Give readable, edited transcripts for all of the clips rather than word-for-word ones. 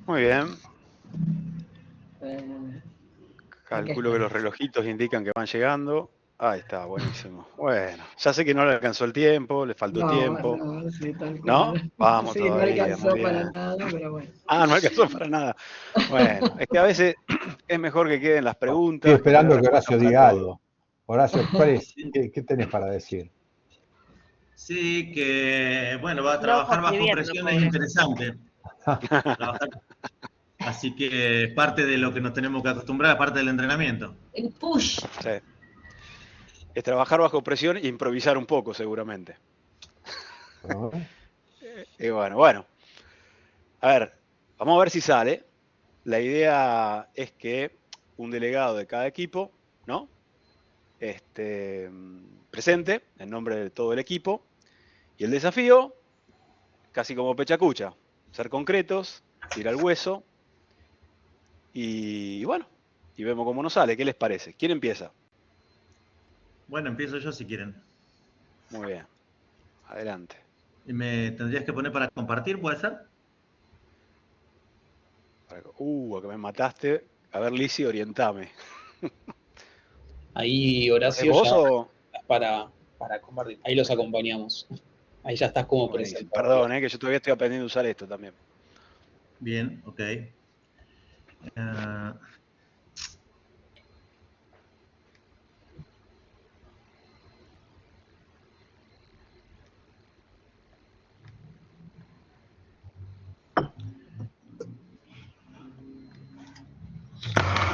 Muy bien. Aquí Calculo que los relojitos indican que van llegando. Ahí está, buenísimo. Bueno, ya sé que no le alcanzó el tiempo, le faltó no, tiempo. no, sí, tal ¿No? cual. Vamos Sí, no todavía, muy alcanzó para bien. nada, pero bueno. Ah, no alcanzó para nada. Bueno, es que a veces es mejor que queden las Estoy preguntas porque hay esperando que respuesta Horacio para diga todo. algo. Horacio, ¿qué tenés para decir? Sí, que bueno, va a Loco trabajar bajo escribiendo, presión es pobre. interesante. Trabajar, así que parte de lo que nos tenemos que acostumbrar, parte del entrenamiento. El push. Sí. Es trabajar bajo presión e improvisar un poco, seguramente. ¿No? Y bueno. A ver, vamos a ver si sale. La idea es que un delegado de cada equipo, ¿no? Presente en nombre de todo el equipo. Y el desafío, casi como pechacucha, ser concretos, ir al hueso y bueno, y vemos cómo nos sale. ¿Qué les parece? ¿Quién empieza? Bueno, empiezo yo si quieren. Muy bien, adelante. Y me tendrías que poner para compartir, ¿puede ser? A que me mataste. A ver, Lizzy, orientame. Ahí, ¿Lo haces Horacio, vos ya o...? para compartir. Ahí los acompañamos. Ahí ya estás como Buenísimo. presentador. Perdón, que yo todavía estoy aprendiendo a usar esto también. Bien, ok.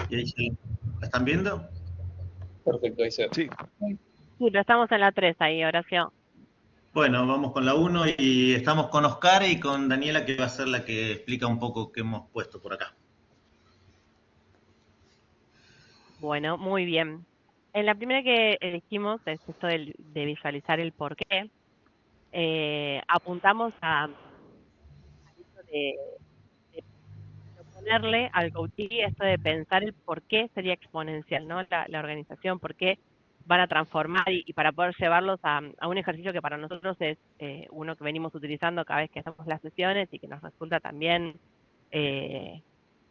¿Y ahí ¿la están viendo? Perfecto, ahí se. Sí. Sí, pero estamos en la 3 ahí, Horacio. Bueno, vamos con la 1 y estamos con Oscar y con Daniela, que va a ser la que explica un poco qué hemos puesto por acá. Bueno, muy bien. En la primera que elegimos es esto de visualizar el porqué. Apuntamos a esto de proponerle al coachee esto de pensar el por qué sería exponencial, ¿no? La organización, por qué van a transformar y para poder llevarlos a un ejercicio que para nosotros es uno que venimos utilizando cada vez que hacemos las sesiones y que nos resulta también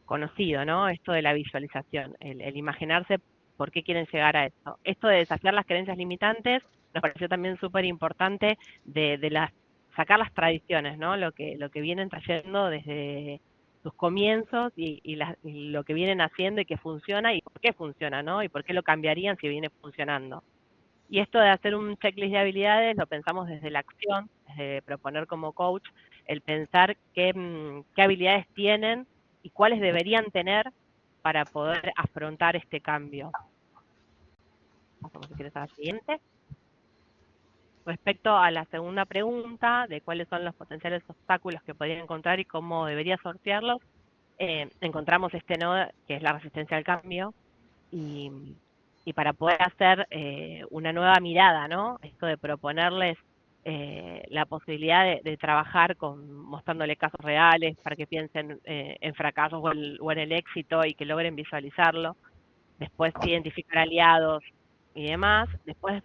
conocido, ¿no? Esto de la visualización, el imaginarse por qué quieren llegar a esto. Esto de desafiar las creencias limitantes nos pareció también súper importante de sacar las tradiciones, ¿no? Lo que vienen trayendo desde sus comienzos y lo que vienen haciendo y que funciona y por qué funciona, ¿no? Y por qué lo cambiarían si viene funcionando. Y esto de hacer un checklist de habilidades lo pensamos desde la acción, desde proponer como coach, el pensar qué habilidades tienen y cuáles deberían tener para poder afrontar este cambio. Pasamos, si quieres, a la siguiente. Respecto a la segunda pregunta, de cuáles son los potenciales obstáculos que podría encontrar y cómo debería sortearlos, encontramos este nodo que es la resistencia al cambio, y para poder hacer una nueva mirada, ¿no? Esto de proponerles la posibilidad de trabajar mostrándole casos reales para que piensen en fracasos o en el éxito y que logren visualizarlo. Después identificar aliados y demás. Después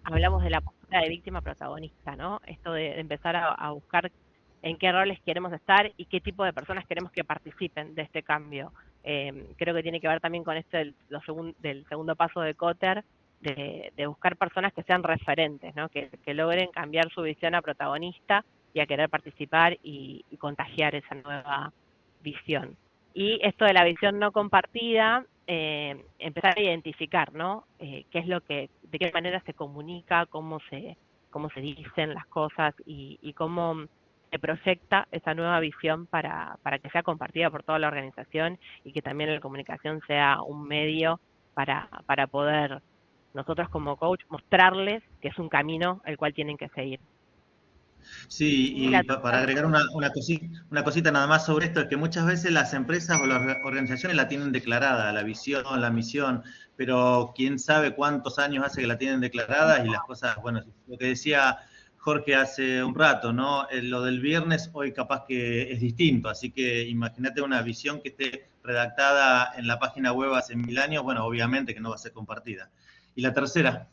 hablamos de la postura de víctima protagonista, ¿no? Esto de empezar a buscar en qué roles queremos estar y qué tipo de personas queremos que participen de este cambio. Creo que tiene que ver también con esto del segundo paso de Kotter, de buscar personas que sean referentes, ¿no? Que logren cambiar su visión a protagonista y a querer participar y contagiar esa nueva visión. Y esto de la visión no compartida, empezar a identificar, ¿no? Qué es de qué manera se comunica, cómo se dicen las cosas y cómo se proyecta esa nueva visión para que sea compartida por toda la organización y que también la comunicación sea un medio para poder nosotros como coach mostrarles que es un camino el cual tienen que seguir. Sí, y para agregar una cosita nada más sobre esto, es que muchas veces las empresas o las organizaciones la tienen declarada, la visión, la misión, pero quién sabe cuántos años hace que la tienen declarada y las cosas, bueno, lo que decía Jorge hace un rato, ¿no? Lo del viernes hoy capaz que es distinto, así que imagínate una visión que esté redactada en la página web hace 1000 años, bueno, obviamente que no va a ser compartida. Y la tercera.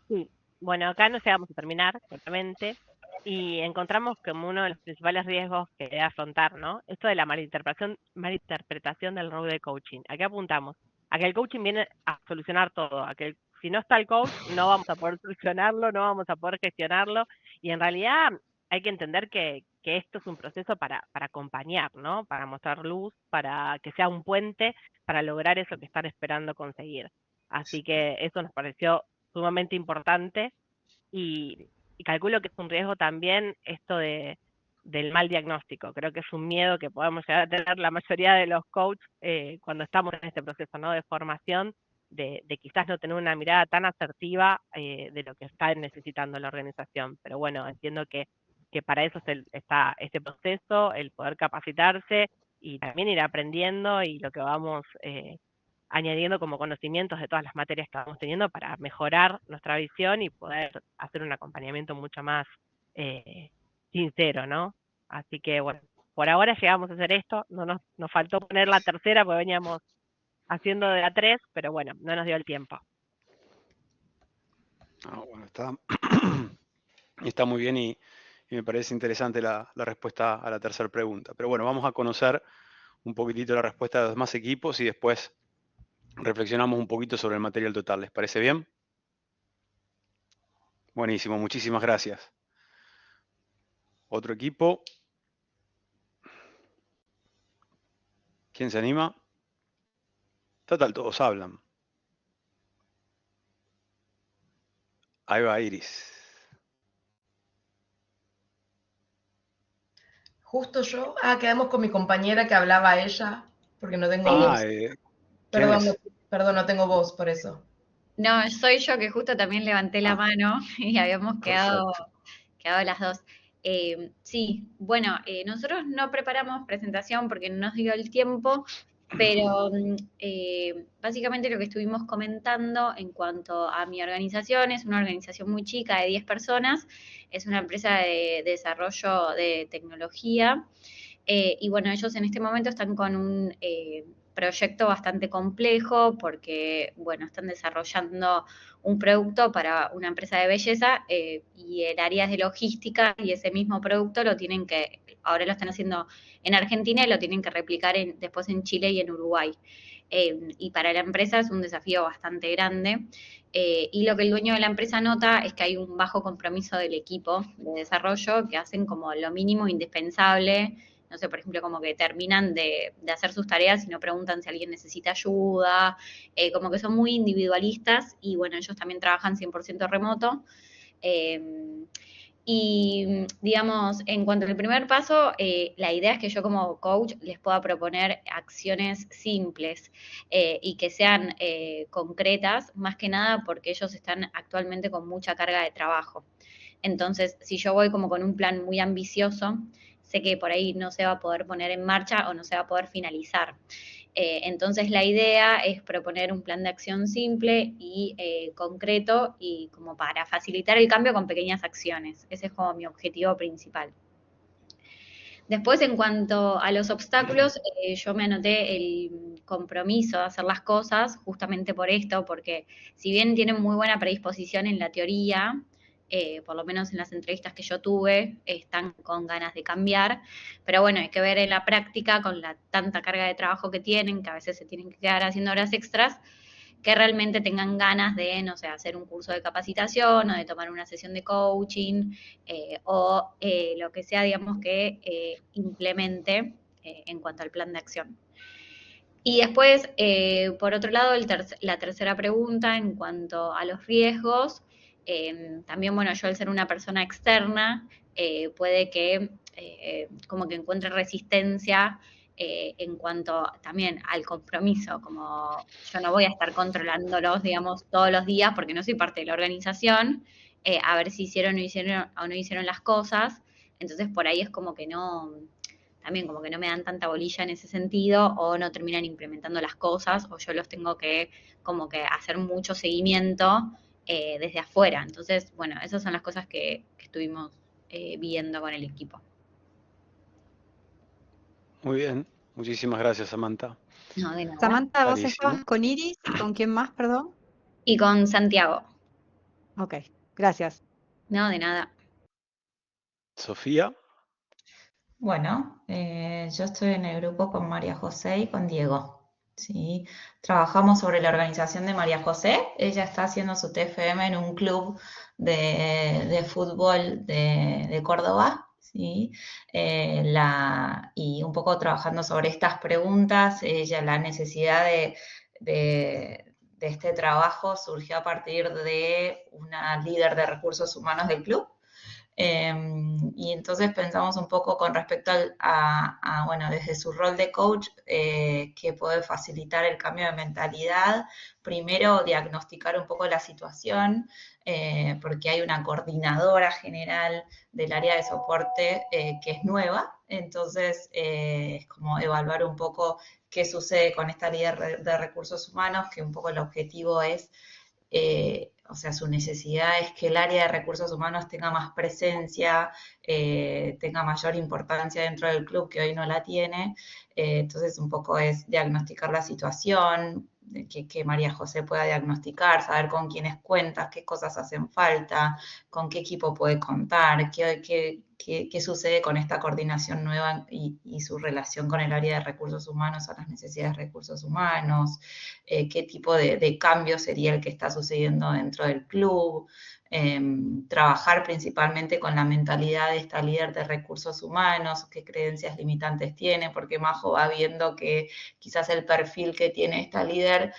Sí, bueno, acá no llegamos a terminar, claramente. y encontramos como uno de los principales riesgos que debe afrontar, ¿no? Esto de la malinterpretación del rol de coaching. ¿A qué apuntamos? A que el coaching viene a solucionar todo, a que si no está el coach no vamos a poder solucionarlo, no vamos a poder gestionarlo, y en realidad hay que entender que esto es un proceso para acompañar, ¿no? Para mostrar luz, para que sea un puente para lograr eso que están esperando conseguir. Así que eso nos pareció sumamente importante y calculo que es un riesgo también esto del mal diagnóstico. Creo que es un miedo que podemos llegar a tener la mayoría de los coaches cuando estamos en este proceso, ¿no? De formación, de quizás no tener una mirada tan asertiva de lo que está necesitando la organización. Pero bueno, entiendo que para eso está este proceso, el poder capacitarse y también ir aprendiendo y lo que vamos añadiendo como conocimientos de todas las materias que vamos teniendo para mejorar nuestra visión y poder hacer un acompañamiento mucho más sincero, ¿no? Así que bueno, por ahora llegamos a hacer esto, no nos faltó poner la tercera porque veníamos haciendo de la 3, pero bueno, no nos dio el tiempo. Bueno, está muy bien y me parece interesante la respuesta a la tercera pregunta. Pero bueno, vamos a conocer un poquitito la respuesta de los demás equipos y después reflexionamos un poquito sobre el material total. ¿Les parece bien? Buenísimo, muchísimas gracias. Otro equipo. ¿Quién se anima? Total, todos hablan. Ahí va Iris. Justo yo. Quedamos con mi compañera que hablaba ella, porque no tengo voz. Perdón, no tengo voz por eso. No, soy yo que justo también levanté la mano y habíamos quedado las dos. Sí, bueno, nosotros no preparamos presentación porque no nos dio el tiempo, pero básicamente lo que estuvimos comentando en cuanto a mi organización, es una organización muy chica de 10 personas, es una empresa de desarrollo de tecnología, y bueno, ellos en este momento están con un proyecto bastante complejo porque, bueno, están desarrollando un producto para una empresa de belleza y el área es de logística y ese mismo producto ahora lo están haciendo en Argentina y lo tienen que replicar después en Chile y en Uruguay. Y para la empresa es un desafío bastante grande. Y lo que el dueño de la empresa nota es que hay un bajo compromiso del equipo de desarrollo que hacen como lo mínimo indispensable. No sé, por ejemplo, como que terminan de hacer sus tareas y no preguntan si alguien necesita ayuda, como que son muy individualistas y bueno, ellos también trabajan 100% remoto. Y digamos, en cuanto al primer paso, la idea es que yo como coach les pueda proponer acciones simples y que sean concretas, más que nada porque ellos están actualmente con mucha carga de trabajo. Entonces, si yo voy como con un plan muy ambicioso, sé que por ahí no se va a poder poner en marcha o no se va a poder finalizar. Entonces la idea es proponer un plan de acción simple y concreto y como para facilitar el cambio con pequeñas acciones. Ese es como mi objetivo principal. Después, en cuanto a los obstáculos, yo me anoté el compromiso de hacer las cosas justamente por esto, porque si bien tienen muy buena predisposición en la teoría, por lo menos en las entrevistas que yo tuve, están con ganas de cambiar, pero bueno, hay que ver en la práctica con la tanta carga de trabajo que tienen, que a veces se tienen que quedar haciendo horas extras, que realmente tengan ganas de, no sé, hacer un curso de capacitación o de tomar una sesión de coaching o lo que sea, digamos, que implemente en cuanto al plan de acción. Y después, por otro lado, la tercera pregunta en cuanto a los riesgos, también, bueno, yo al ser una persona externa, puede que como que encuentre resistencia en cuanto también al compromiso, como yo no voy a estar controlándolos, digamos, todos los días porque no soy parte de la organización, a ver si hicieron o no hicieron las cosas, entonces por ahí es como que no, también como que no me dan tanta bolilla en ese sentido o no terminan implementando las cosas o yo los tengo que como que hacer mucho seguimiento desde afuera. Entonces, bueno, esas son las cosas que estuvimos viendo con el equipo. Muy bien, muchísimas gracias, Samantha. No, de nada. Samantha, ¿vos estabas con Iris? ¿Con quién más, perdón? Y con Santiago. Ok, gracias. No, de nada. Sofía. Bueno, yo estoy en el grupo con María José y con Diego. ¿Sí? Trabajamos sobre la organización de María José. Ella está haciendo su TFM en un club de fútbol de Córdoba. ¿Sí? Y un poco trabajando sobre estas preguntas, ella la necesidad de este trabajo surgió a partir de una líder de recursos humanos del club. Y entonces pensamos un poco con respecto bueno, desde su rol de coach, que puede facilitar el cambio de mentalidad. Primero, diagnosticar un poco la situación, porque hay una coordinadora general del área de soporte que es nueva. Entonces, es como evaluar un poco qué sucede con esta líder de recursos humanos, que un poco el objetivo es o sea, su necesidad es que el área de recursos humanos tenga más presencia, tenga mayor importancia dentro del club, que hoy no la tiene. Entonces, un poco es diagnosticar la situación, que María José pueda diagnosticar, saber con quiénes cuentas, qué cosas hacen falta, con qué equipo puede contar, qué sucede con esta coordinación nueva y su relación con el área de recursos humanos o las necesidades de recursos humanos, qué tipo de cambio sería el que está sucediendo dentro del club, trabajar principalmente con la mentalidad de esta líder de recursos humanos, qué creencias limitantes tiene, porque Majo va viendo que quizás el perfil que tiene esta líder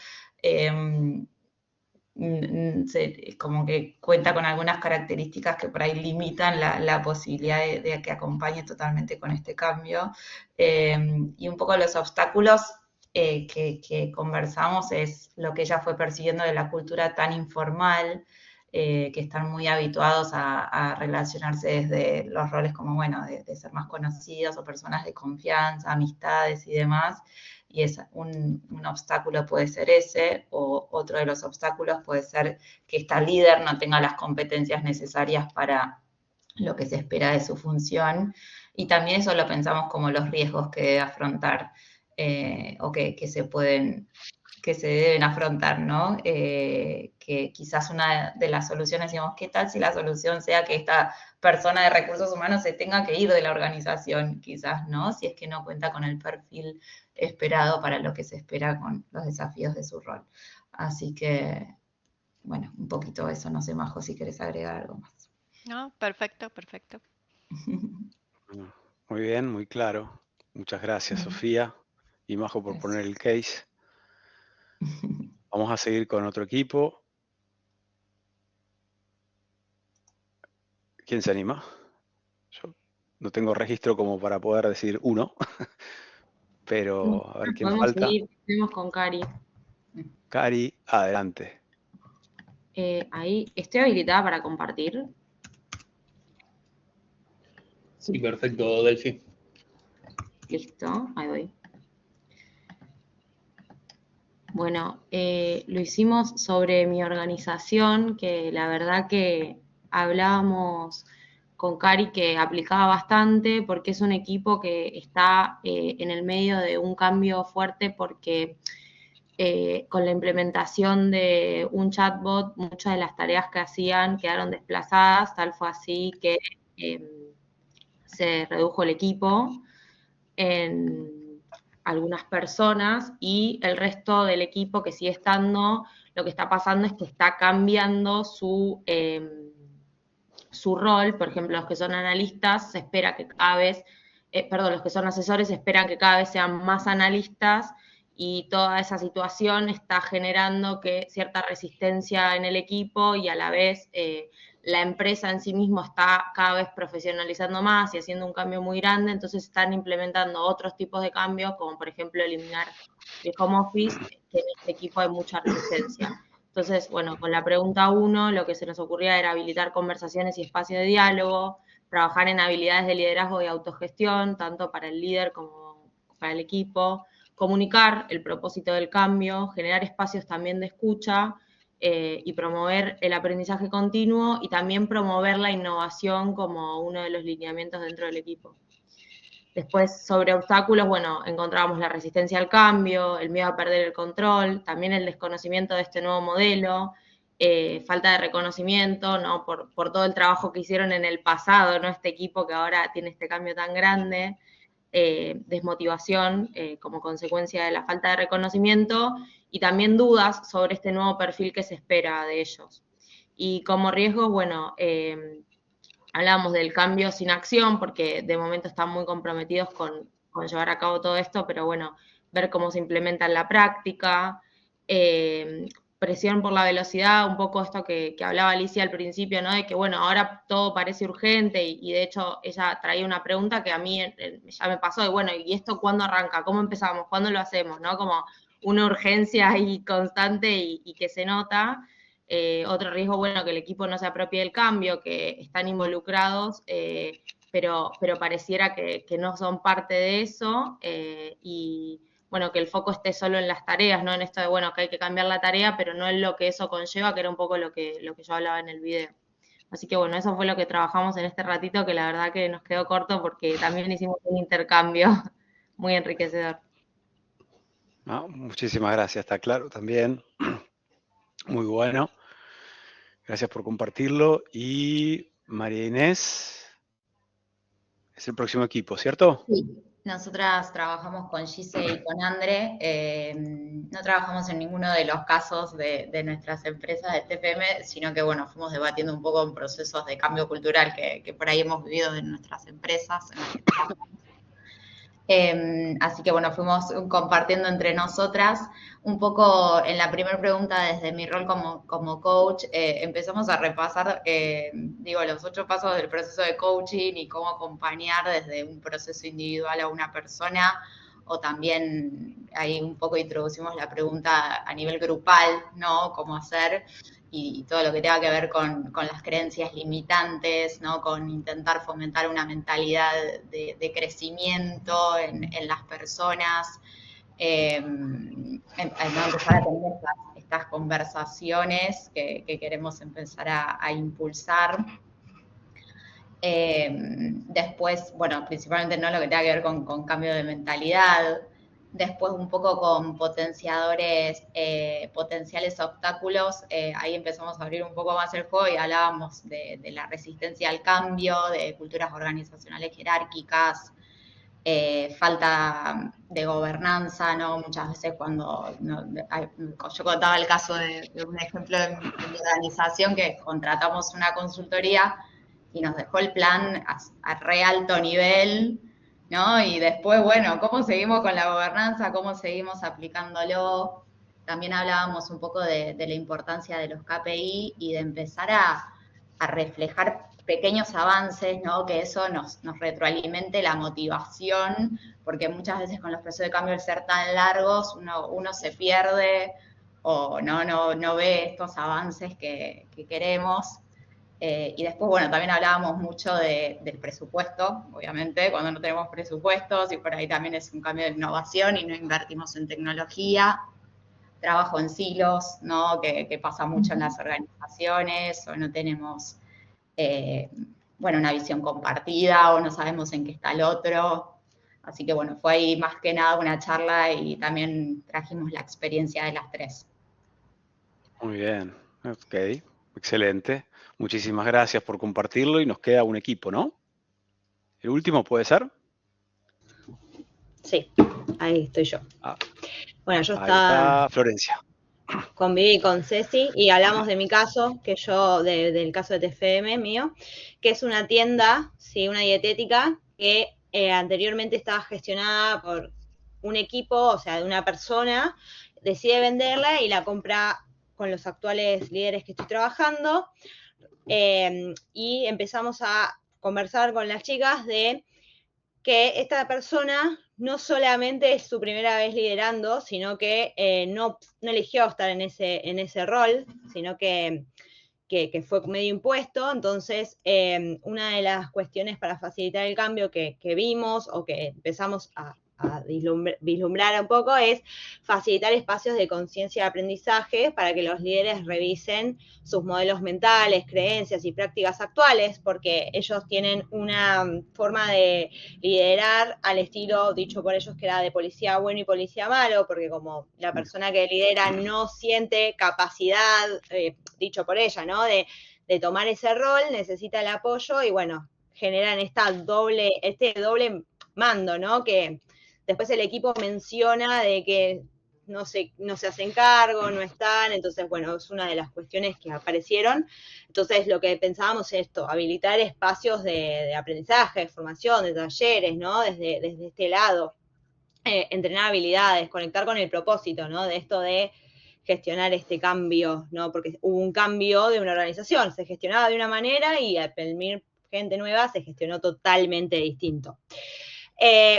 como que cuenta con algunas características que por ahí limitan la posibilidad de que acompañe totalmente con este cambio. Y un poco los obstáculos que conversamos es lo que ella fue persiguiendo de la cultura tan informal, que están muy habituados a relacionarse desde los roles como, bueno, de ser más conocidos o personas de confianza, amistades y demás. Y es un obstáculo puede ser ese, o otro de los obstáculos puede ser que esta líder no tenga las competencias necesarias para lo que se espera de su función. Y también eso lo pensamos como los riesgos que debe afrontar o que se deben afrontar, ¿no? Que quizás una de las soluciones, digamos, ¿qué tal si la solución sea que esta persona de recursos humanos se tenga que ir de la organización, quizás, ¿no? Si es que no cuenta con el perfil esperado para lo que se espera con los desafíos de su rol. Así que, bueno, un poquito eso, no sé, Majo, si querés agregar algo más. No, perfecto, perfecto. Muy bien, muy claro. Muchas gracias, Sofía y Majo, por poner el case. Vamos a seguir con otro equipo. ¿Quién se anima? Yo no tengo registro como para poder decir uno, pero a ver quién falta. Seguimos con Cari. Cari, adelante. Ahí, ¿estoy habilitada para compartir? Sí, perfecto, Delphi. Listo, ahí voy. Bueno, lo hicimos sobre mi organización, que la verdad que hablábamos con Cari que aplicaba bastante, porque es un equipo que está en el medio de un cambio fuerte, porque con la implementación de un chatbot, muchas de las tareas que hacían quedaron desplazadas, tal fue así que se redujo el equipo en algunas personas y el resto del equipo que sigue estando, lo que está pasando es que está cambiando su rol. Por ejemplo, los que son analistas, se espera que cada vez, los que son asesores esperan que cada vez sean más analistas, y toda esa situación está generando que cierta resistencia en el equipo, y a la vez la empresa en sí misma está cada vez profesionalizando más y haciendo un cambio muy grande. Entonces están implementando otros tipos de cambios, como por ejemplo eliminar el home office, que en este equipo hay mucha resistencia. Entonces, bueno, con la pregunta 1, lo que se nos ocurría era habilitar conversaciones y espacios de diálogo, trabajar en habilidades de liderazgo y autogestión, tanto para el líder como para el equipo, comunicar el propósito del cambio, generar espacios también de escucha y promover el aprendizaje continuo, y también promover la innovación como uno de los lineamientos dentro del equipo. Después, sobre obstáculos, bueno, encontrábamos la resistencia al cambio, el miedo a perder el control, también el desconocimiento de este nuevo modelo, falta de reconocimiento, ¿no? Por todo el trabajo que hicieron en el pasado, ¿no? Este equipo que ahora tiene este cambio tan grande, desmotivación como consecuencia de la falta de reconocimiento y también dudas sobre este nuevo perfil que se espera de ellos. Y como riesgos, bueno, hablábamos del cambio sin acción, porque de momento están muy comprometidos con llevar a cabo todo esto, pero bueno, ver cómo se implementa en la práctica, presión por la velocidad, un poco esto que hablaba Alicia al principio, ¿no? De que, bueno, ahora todo parece urgente y de hecho ella traía una pregunta que a mí ya me pasó, y bueno, ¿y esto cuándo arranca? ¿Cómo empezamos? ¿Cuándo lo hacemos? ¿No? Como una urgencia ahí constante y que se nota. Otro riesgo, bueno, que el equipo no se apropie del cambio, que están involucrados, pero pareciera que no son parte de eso, y bueno, que el foco esté solo en las tareas, ¿no? En esto de, bueno, que hay que cambiar la tarea, pero no en lo que eso conlleva, que era un poco lo que yo hablaba en el video. Así que bueno, eso fue lo que trabajamos en este ratito, que la verdad que nos quedó corto porque también hicimos un intercambio muy enriquecedor. No, muchísimas gracias, está claro también. Muy bueno. Gracias por compartirlo. Y María Inés es el próximo equipo, ¿cierto? Sí. Nosotras trabajamos con Gise y con Andre, no trabajamos en ninguno de los casos de nuestras empresas de TFM, sino que, bueno, fuimos debatiendo un poco en procesos de cambio cultural que por ahí hemos vivido en nuestras empresas. Así que, bueno, fuimos compartiendo entre nosotras. Un poco en la primera pregunta, desde mi rol como coach, empezamos a repasar, los 8 pasos del proceso de coaching y cómo acompañar desde un proceso individual a una persona, o también ahí un poco introducimos la pregunta a nivel grupal, ¿no? Cómo hacer, y todo lo que tenga que ver con las creencias limitantes, ¿no? Con intentar fomentar una mentalidad de crecimiento en las personas, empezar a tener estas conversaciones que queremos empezar a impulsar. Después, bueno, principalmente no lo que tenga que ver con cambio de mentalidad. Después un poco con potenciadores, potenciales obstáculos. Ahí empezamos a abrir un poco más el juego y hablábamos de la resistencia al cambio, de culturas organizacionales jerárquicas, falta de gobernanza, ¿no? Muchas veces cuando yo contaba el caso de un ejemplo de mi organización, que contratamos una consultoría y nos dejó el plan a re alto nivel, ¿no? Y después, bueno, ¿cómo seguimos con la gobernanza? ¿Cómo seguimos aplicándolo? También hablábamos un poco de la importancia de los KPI y de empezar a reflejar pequeños avances, ¿no? Que eso nos retroalimente la motivación, porque muchas veces con los procesos de cambio, al ser tan largos, uno se pierde o no ve estos avances que queremos. Y después, bueno, también hablábamos mucho del presupuesto, obviamente, cuando no tenemos presupuestos, y por ahí también es un cambio de innovación y no invertimos en tecnología. Trabajo en silos, ¿no? Que pasa mucho en las organizaciones, o no tenemos, una visión compartida, o no sabemos en qué está el otro. Así que, bueno, fue ahí más que nada una charla y también trajimos la experiencia de las 3. Muy bien, ok, excelente. Muchísimas gracias por compartirlo y nos queda un equipo, ¿no? ¿El último puede ser? Sí, ahí estoy yo. Bueno, yo está Florencia. Conviví con Ceci y hablamos de mi caso, que yo, del caso de TFM mío, que es una tienda, sí, una dietética, que anteriormente estaba gestionada por un equipo, o sea, de una persona, decide venderla y la compra con los actuales líderes que estoy trabajando, y empezamos a conversar con las chicas de que esta persona no solamente es su primera vez liderando, sino que no eligió estar en ese rol, sino que fue medio impuesto. Entonces, una de las cuestiones para facilitar el cambio que vimos o que empezamos a vislumbrar un poco, es facilitar espacios de conciencia de aprendizaje para que los líderes revisen sus modelos mentales, creencias y prácticas actuales, porque ellos tienen una forma de liderar al estilo dicho por ellos que era de policía bueno y policía malo, porque como la persona que lidera no siente capacidad, dicho por ella, ¿no? de tomar ese rol, necesita el apoyo y bueno, generan este doble mando, ¿no? Que después el equipo menciona de que no se hacen cargo, no están, entonces, bueno, es una de las cuestiones que aparecieron. Entonces, lo que pensábamos es esto, habilitar espacios de aprendizaje, de formación, de talleres, ¿no? Desde este lado, entrenar habilidades, conectar con el propósito, ¿no? De esto de gestionar este cambio, ¿no? Porque hubo un cambio de una organización, se gestionaba de una manera y al venir gente nueva se gestionó totalmente distinto.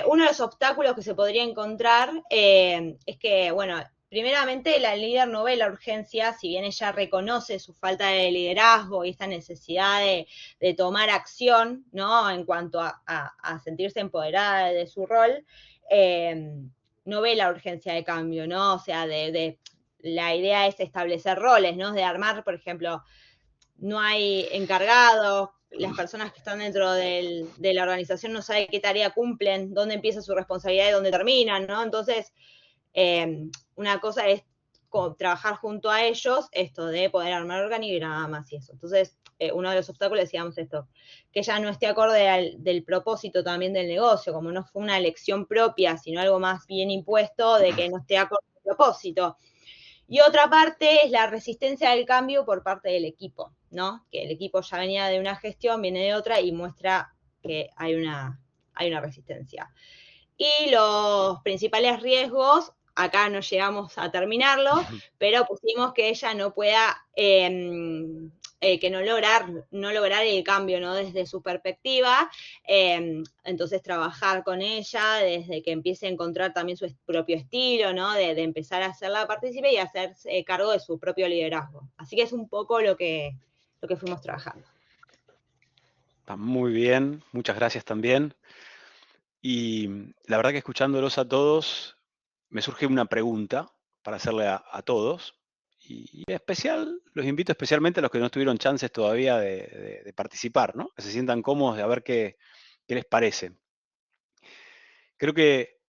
Uno de los obstáculos que se podría encontrar es que, bueno, primeramente la líder no ve la urgencia, si bien ella reconoce su falta de liderazgo y esta necesidad de tomar acción, ¿no? En cuanto a sentirse empoderada de su rol, no ve la urgencia de cambio, ¿no? O sea, la idea es establecer roles, ¿no? De armar, por ejemplo, no hay encargados, las personas que están dentro de la organización no saben qué tarea cumplen, dónde empieza su responsabilidad y dónde terminan, ¿no? Entonces, una cosa es trabajar junto a ellos, esto de poder armar organigramas y eso. Entonces, uno de los obstáculos, decíamos esto, que ella no esté acorde del propósito también del negocio, como no fue una elección propia, sino algo más bien impuesto de que no esté acorde al propósito. Y otra parte es la resistencia al cambio por parte del equipo, ¿no? Que el equipo ya venía de una gestión, viene de otra y muestra que hay una resistencia. Y los principales riesgos, acá no llegamos a terminarlo, pero pusimos que ella no pueda, que no lograr el cambio, ¿no? Desde su perspectiva, entonces trabajar con ella desde que empiece a encontrar también su propio estilo, ¿no? De empezar a hacerla partícipe y hacerse cargo de su propio liderazgo. Así que es un poco lo que fuimos trabajando. Está muy bien, muchas gracias también. Y la verdad que escuchándolos a todos, me surge una pregunta para hacerle a todos. Y en especial, los invito especialmente a los que no tuvieron chances todavía de participar, ¿no? Que se sientan cómodos de a ver qué les parece. Creo que,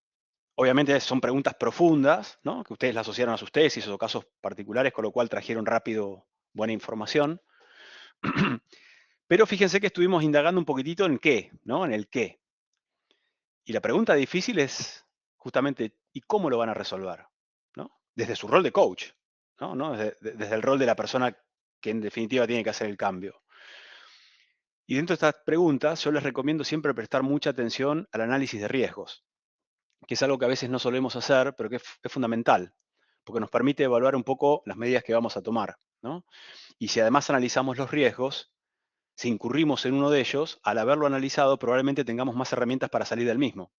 obviamente, son preguntas profundas, ¿no? Que ustedes las asociaron a sus tesis o casos particulares, con lo cual trajeron rápido buena información. Pero fíjense que estuvimos indagando un poquitito en qué, ¿no? En el qué. Y la pregunta difícil es justamente, ¿y cómo lo van a resolver? ¿No? Desde su rol de coach, ¿no? Desde el rol de la persona que en definitiva tiene que hacer el cambio. Y dentro de estas preguntas, yo les recomiendo siempre prestar mucha atención al análisis de riesgos, que es algo que a veces no solemos hacer, pero que es fundamental, porque nos permite evaluar un poco las medidas que vamos a tomar, ¿no? Y si además analizamos los riesgos, si incurrimos en uno de ellos, al haberlo analizado, probablemente tengamos más herramientas para salir del mismo.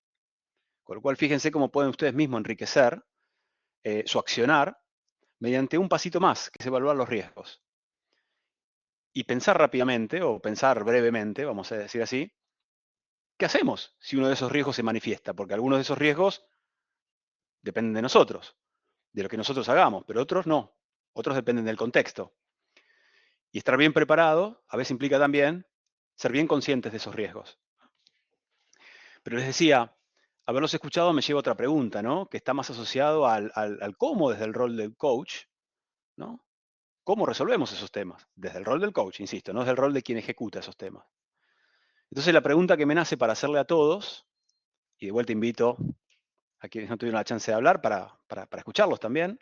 Con lo cual, fíjense cómo pueden ustedes mismos enriquecer su accionar mediante un pasito más, que es evaluar los riesgos. Y pensar rápidamente, o pensar brevemente, vamos a decir así, ¿qué hacemos si uno de esos riesgos se manifiesta? Porque algunos de esos riesgos dependen de nosotros, de lo que nosotros hagamos, pero otros no. Otros dependen del contexto. Y estar bien preparado a veces implica también ser bien conscientes de esos riesgos. Pero les decía, haberlos escuchado me lleva a otra pregunta, ¿no? Que está más asociado al cómo desde el rol del coach, ¿no? ¿Cómo resolvemos esos temas? Desde el rol del coach, insisto, no desde el rol de quien ejecuta esos temas. Entonces la pregunta que me nace para hacerle a todos, y de vuelta invito a quienes no tuvieron la chance de hablar para escucharlos también,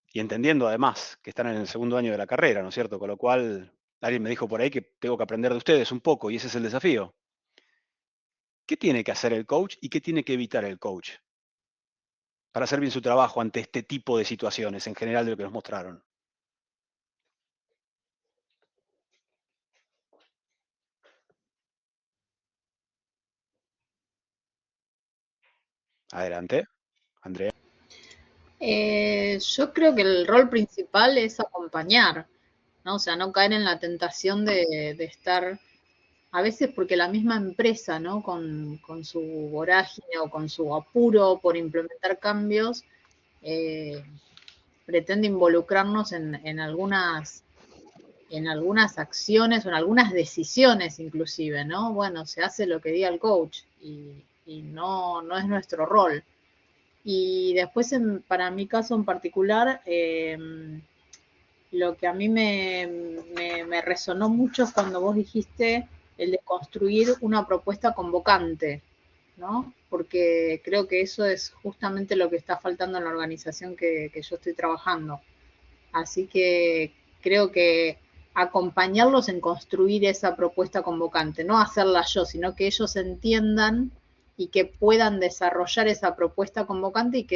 y entendiendo además que están en el segundo año de la carrera, ¿no es cierto? Con lo cual, alguien me dijo por ahí que tengo que aprender de ustedes un poco, y ese es el desafío. ¿Qué tiene que hacer el coach y qué tiene que evitar el coach para hacer bien su trabajo ante este tipo de situaciones, en general de lo que nos mostraron? Adelante, Andrea. Yo creo que el rol principal es acompañar, ¿no? O sea, no caer en la tentación de estar a veces porque la misma empresa, ¿no? Con su vorágine o con su apuro por implementar cambios, pretende involucrarnos en algunas acciones o en algunas decisiones inclusive, ¿no? Bueno, se hace lo que diga el coach y no es nuestro rol. Y después, para mi caso en particular, lo que a mí me resonó mucho es cuando vos dijiste el de construir una propuesta convocante, ¿no? Porque creo que eso es justamente lo que está faltando en la organización que yo estoy trabajando. Así que creo que acompañarlos en construir esa propuesta convocante, no hacerla yo, sino que ellos entiendan y que puedan desarrollar esa propuesta convocante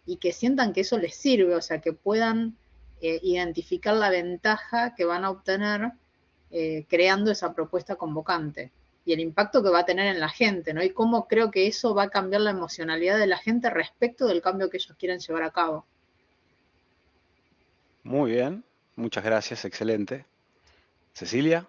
y que sientan que eso les sirve, o sea, que puedan identificar la ventaja que van a obtener creando esa propuesta convocante y el impacto que va a tener en la gente, ¿no? Y cómo creo que eso va a cambiar la emocionalidad de la gente respecto del cambio que ellos quieren llevar a cabo. Muy bien, muchas gracias, excelente. Cecilia.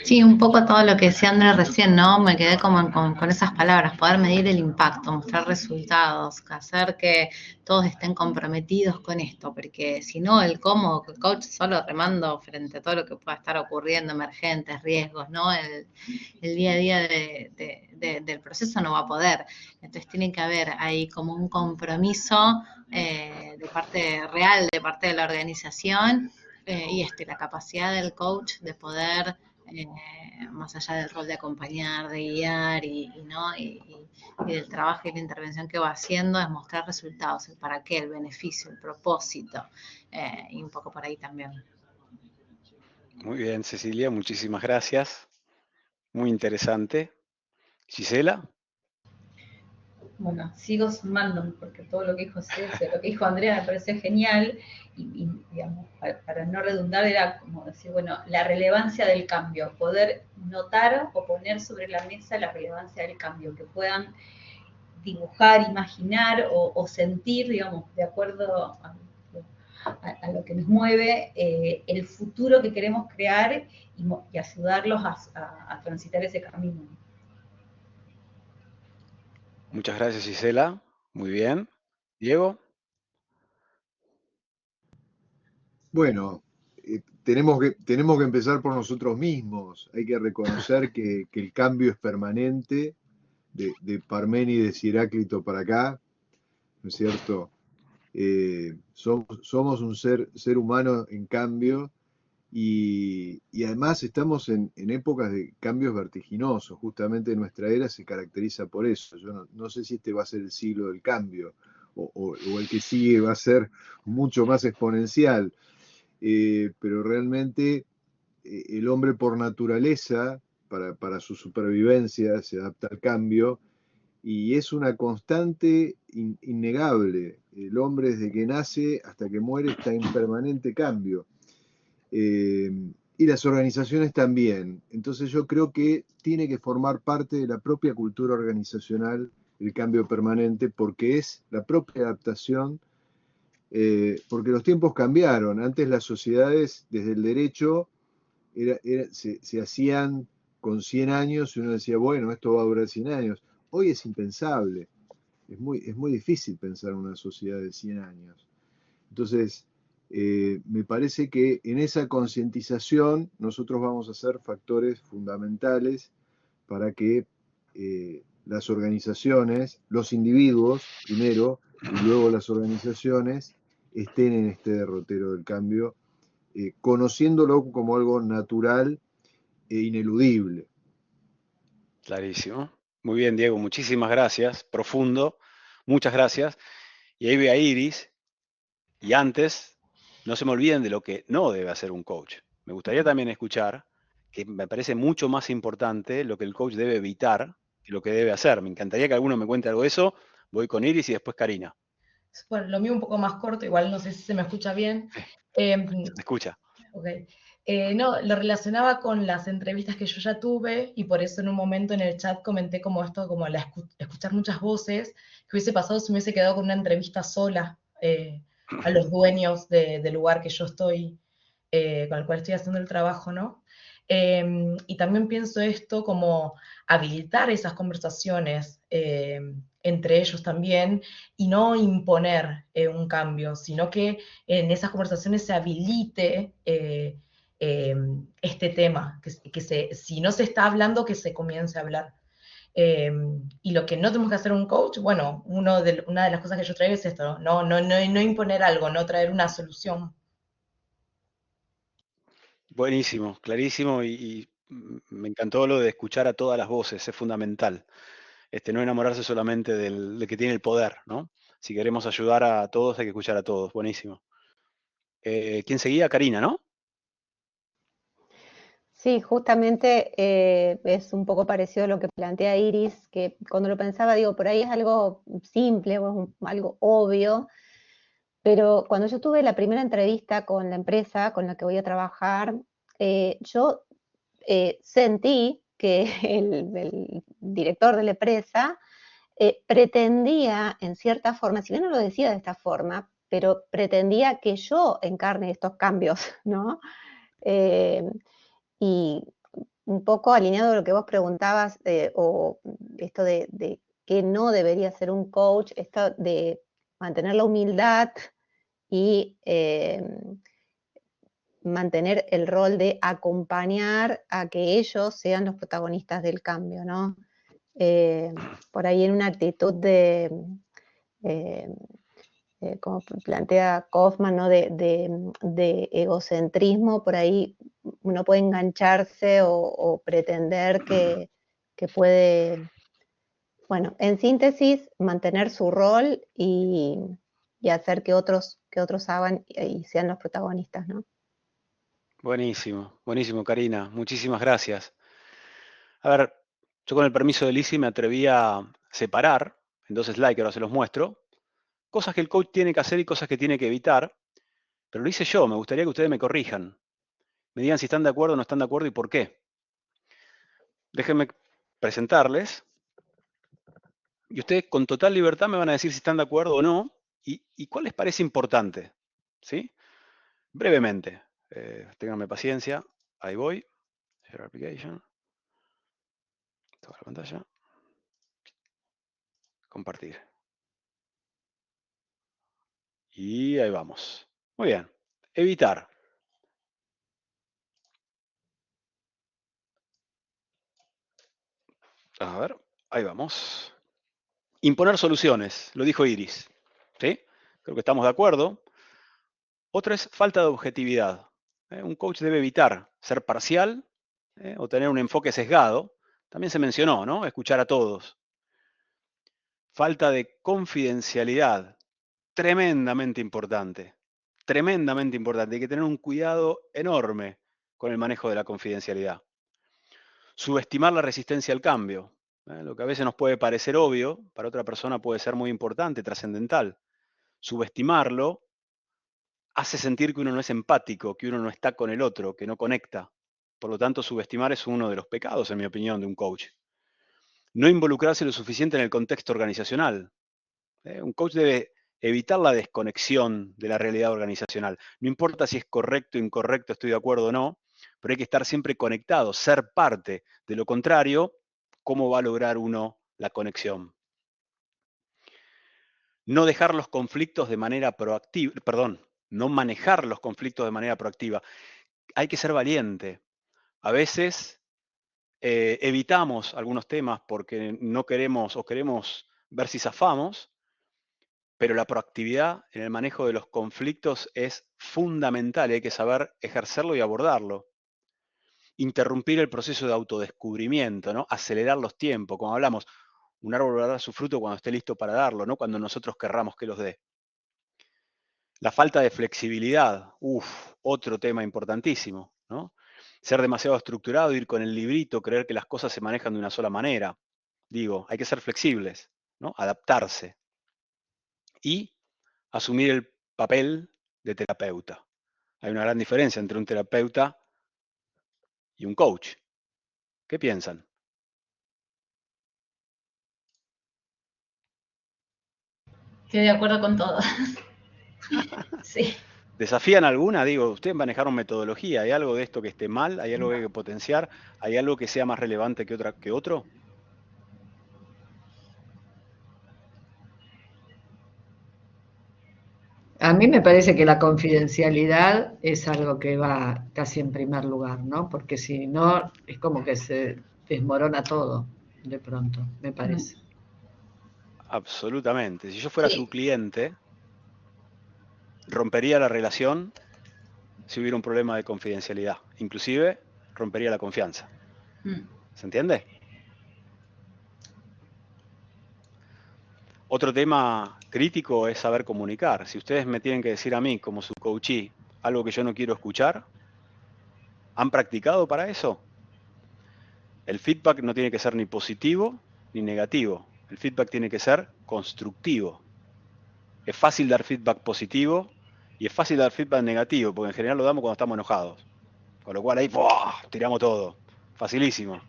Sí, un poco todo lo que decía Andrés recién, ¿no? Me quedé como con esas palabras, poder medir el impacto, mostrar resultados, hacer que todos estén comprometidos con esto, porque si no, el coach solo remando frente a todo lo que pueda estar ocurriendo, emergentes, riesgos, ¿no? El día a día del proceso no va a poder. Entonces tiene que haber ahí como un compromiso de parte real, de parte de la organización, y la capacidad del coach de poder, más allá del rol de acompañar, de guiar y del trabajo y la intervención que va haciendo, es mostrar resultados, el para qué, el beneficio, el propósito, y un poco por ahí también. Muy bien, Cecilia, muchísimas gracias. Muy interesante. Gisela. Bueno, sigo sumando, porque todo lo que dijo César, lo que dijo Andrea me pareció genial, y digamos, para no redundar, era como decir, bueno, la relevancia del cambio, poder notar o poner sobre la mesa la relevancia del cambio, que puedan dibujar, imaginar o sentir, digamos, de acuerdo a lo que nos mueve, el futuro que queremos crear y ayudarlos a transitar ese camino. Muchas gracias, Gisela. Muy bien. Diego. Bueno, tenemos que empezar por nosotros mismos. Hay que reconocer que el cambio es permanente, de Parménides y Heráclito para acá, ¿no es cierto? Somos un ser humano en cambio y además estamos en épocas de cambios vertiginosos. Justamente nuestra era se caracteriza por eso. Yo no sé si este va a ser el siglo del cambio o el que sigue va a ser mucho más exponencial. Pero realmente el hombre por naturaleza, para su supervivencia, se adapta al cambio y es una constante innegable. El hombre desde que nace hasta que muere está en permanente cambio. Y las organizaciones también. Entonces yo creo que tiene que formar parte de la propia cultura organizacional el cambio permanente, porque es la propia adaptación. Porque los tiempos cambiaron. Antes las sociedades, desde el derecho, se hacían con 100 años y uno decía, bueno, esto va a durar 100 años. Hoy es impensable. Es muy difícil pensar en una sociedad de 100 años. Entonces, me parece que en esa concientización nosotros vamos a ser factores fundamentales para que las organizaciones, los individuos primero, y luego las organizaciones, estén en este derrotero del cambio, conociéndolo como algo natural e ineludible. Clarísimo. Muy bien, Diego, muchísimas gracias. Profundo, muchas gracias. Y ahí ve a Iris. Y antes, no se me olviden de lo que no debe hacer un coach. Me gustaría también escuchar, que me parece mucho más importante lo que el coach debe evitar que lo que debe hacer. Me encantaría que alguno me cuente algo de eso. Voy con Iris y después Karina. Bueno, lo mío un poco más corto, igual no sé si se me escucha bien. Se escucha. Okay. No, lo relacionaba con las entrevistas que yo ya tuve y por eso en un momento en el chat comenté como esto, como escuchar muchas voces, que hubiese pasado si me hubiese quedado con una entrevista sola a los dueños del lugar que yo estoy, con el cual estoy haciendo el trabajo, ¿no? Y también pienso esto como habilitar esas conversaciones entre ellos también y no imponer un cambio, sino que en esas conversaciones se habilite este tema, si no se está hablando, que se comience a hablar. Y lo que no tenemos que hacer un coach, bueno, una de las cosas que yo traigo es esto, no imponer algo, no traer una solución. Buenísimo, clarísimo y me encantó lo de escuchar a todas las voces, es fundamental. No enamorarse solamente del que tiene el poder, ¿no? Si queremos ayudar a todos, hay que escuchar a todos. Buenísimo. ¿Quién seguía? Karina, ¿no? Sí, justamente es un poco parecido a lo que plantea Iris, que cuando lo pensaba, digo, por ahí es algo simple o es algo obvio, pero cuando yo tuve la primera entrevista con la empresa con la que voy a trabajar, yo sentí que el director de la empresa pretendía, en cierta forma, si bien no lo decía de esta forma, pero pretendía que yo encarne estos cambios, ¿no? Y un poco alineado a lo que vos preguntabas, o esto de que no debería ser un coach, esto de mantener la humildad y mantener el rol de acompañar a que ellos sean los protagonistas del cambio, ¿no? Por ahí en una actitud de, como plantea Kaufman, ¿no? de egocentrismo, por ahí uno puede engancharse o pretender que puede, bueno, en síntesis, mantener su rol y hacer que otros hagan y sean los protagonistas, ¿no? Buenísimo, buenísimo, Karina. Muchísimas gracias. A ver, yo con el permiso de Lizzy me atreví a separar, en 2 slides que ahora se los muestro, cosas que el coach tiene que hacer y cosas que tiene que evitar, pero lo hice yo, me gustaría que ustedes me corrijan. Me digan si están de acuerdo o no están de acuerdo y por qué. Déjenme presentarles y ustedes con total libertad me van a decir si están de acuerdo o no y cuál les parece importante. ¿Sí? Brevemente. Ténganme paciencia. Ahí voy. Share application. Toda la pantalla. Compartir. Y ahí vamos. Muy bien. Evitar. A ver, ahí vamos. Imponer soluciones, lo dijo Iris. ¿Sí? Creo que estamos de acuerdo. Otra es falta de objetividad. Un coach debe evitar ser parcial o tener un enfoque sesgado. También se mencionó, ¿no? Escuchar a todos. Falta de confidencialidad. Tremendamente importante. Tremendamente importante. Hay que tener un cuidado enorme con el manejo de la confidencialidad. Subestimar la resistencia al cambio. Lo que a veces nos puede parecer obvio, para otra persona puede ser muy importante, trascendental. Subestimarlo hace sentir que uno no es empático, que uno no está con el otro, que no conecta. Por lo tanto, subestimar es uno de los pecados, en mi opinión, de un coach. No involucrarse lo suficiente en el contexto organizacional. Un coach debe evitar la desconexión de la realidad organizacional. No importa si es correcto o incorrecto, estoy de acuerdo o no, pero hay que estar siempre conectado, ser parte. De lo contrario, ¿cómo va a lograr uno la conexión? No dejar los conflictos de manera proactiva, no manejar los conflictos de manera proactiva. Hay que ser valiente. A veces evitamos algunos temas porque no queremos o queremos ver si zafamos, pero la proactividad en el manejo de los conflictos es fundamental y hay que saber ejercerlo y abordarlo. Interrumpir el proceso de autodescubrimiento, ¿no? Acelerar los tiempos, como hablamos. Un árbol va a dar su fruto cuando esté listo para darlo, no cuando nosotros querramos que los dé. La falta de flexibilidad, otro tema importantísimo, ¿no? Ser demasiado estructurado, ir con el librito, creer que las cosas se manejan de una sola manera. Digo, hay que ser flexibles, ¿no? Adaptarse. Y asumir el papel de terapeuta. Hay una gran diferencia entre un terapeuta y un coach. ¿Qué piensan? Estoy de acuerdo con todo. Sí. ¿Desafían alguna? Digo, ustedes manejaron metodología. ¿Hay algo de esto que esté mal? ¿Hay algo que hay que potenciar? ¿Hay algo que sea más relevante que otro? A mí me parece que la confidencialidad es algo que va casi en primer lugar, ¿no? Porque si no, es como que se desmorona todo de pronto, me parece. Absolutamente. Si yo fuera Sí. su cliente, rompería la relación si hubiera un problema de confidencialidad. Inclusive, rompería la confianza. ¿Se entiende? Otro tema crítico es saber comunicar. Si ustedes me tienen que decir a mí, como su coachee, algo que yo no quiero escuchar, ¿han practicado para eso? El feedback no tiene que ser ni positivo ni negativo. El feedback tiene que ser constructivo. Es fácil dar feedback positivo y es fácil dar feedback negativo, porque en general lo damos cuando estamos enojados. Con lo cual ahí ¡buah!, tiramos todo. Facilísimo.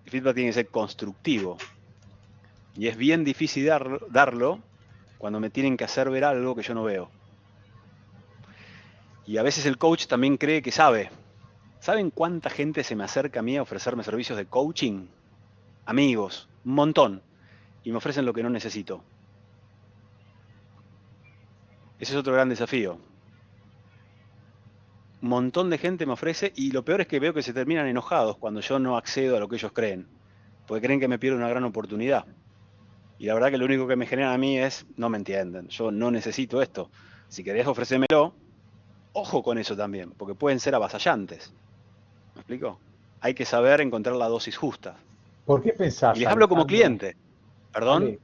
El feedback tiene que ser constructivo. Y es bien difícil darlo cuando me tienen que hacer ver algo que yo no veo. Y a veces el coach también cree que sabe. ¿Saben cuánta gente se me acerca a mí a ofrecerme servicios de coaching? Amigos, un montón. Y me ofrecen lo que no necesito. Ese es otro gran desafío. Un montón de gente me ofrece y lo peor es que veo que se terminan enojados cuando yo no accedo a lo que ellos creen. Porque creen que me pierdo una gran oportunidad. Y la verdad que lo único que me genera a mí es, no me entienden, yo no necesito esto. Si querés ofrecérmelo, ojo con eso también, porque pueden ser avasallantes. ¿Me explico? Hay que saber encontrar la dosis justa. ¿Por qué pensás, Y les hablo como Alejandro? cliente. ¿Perdón? Ale,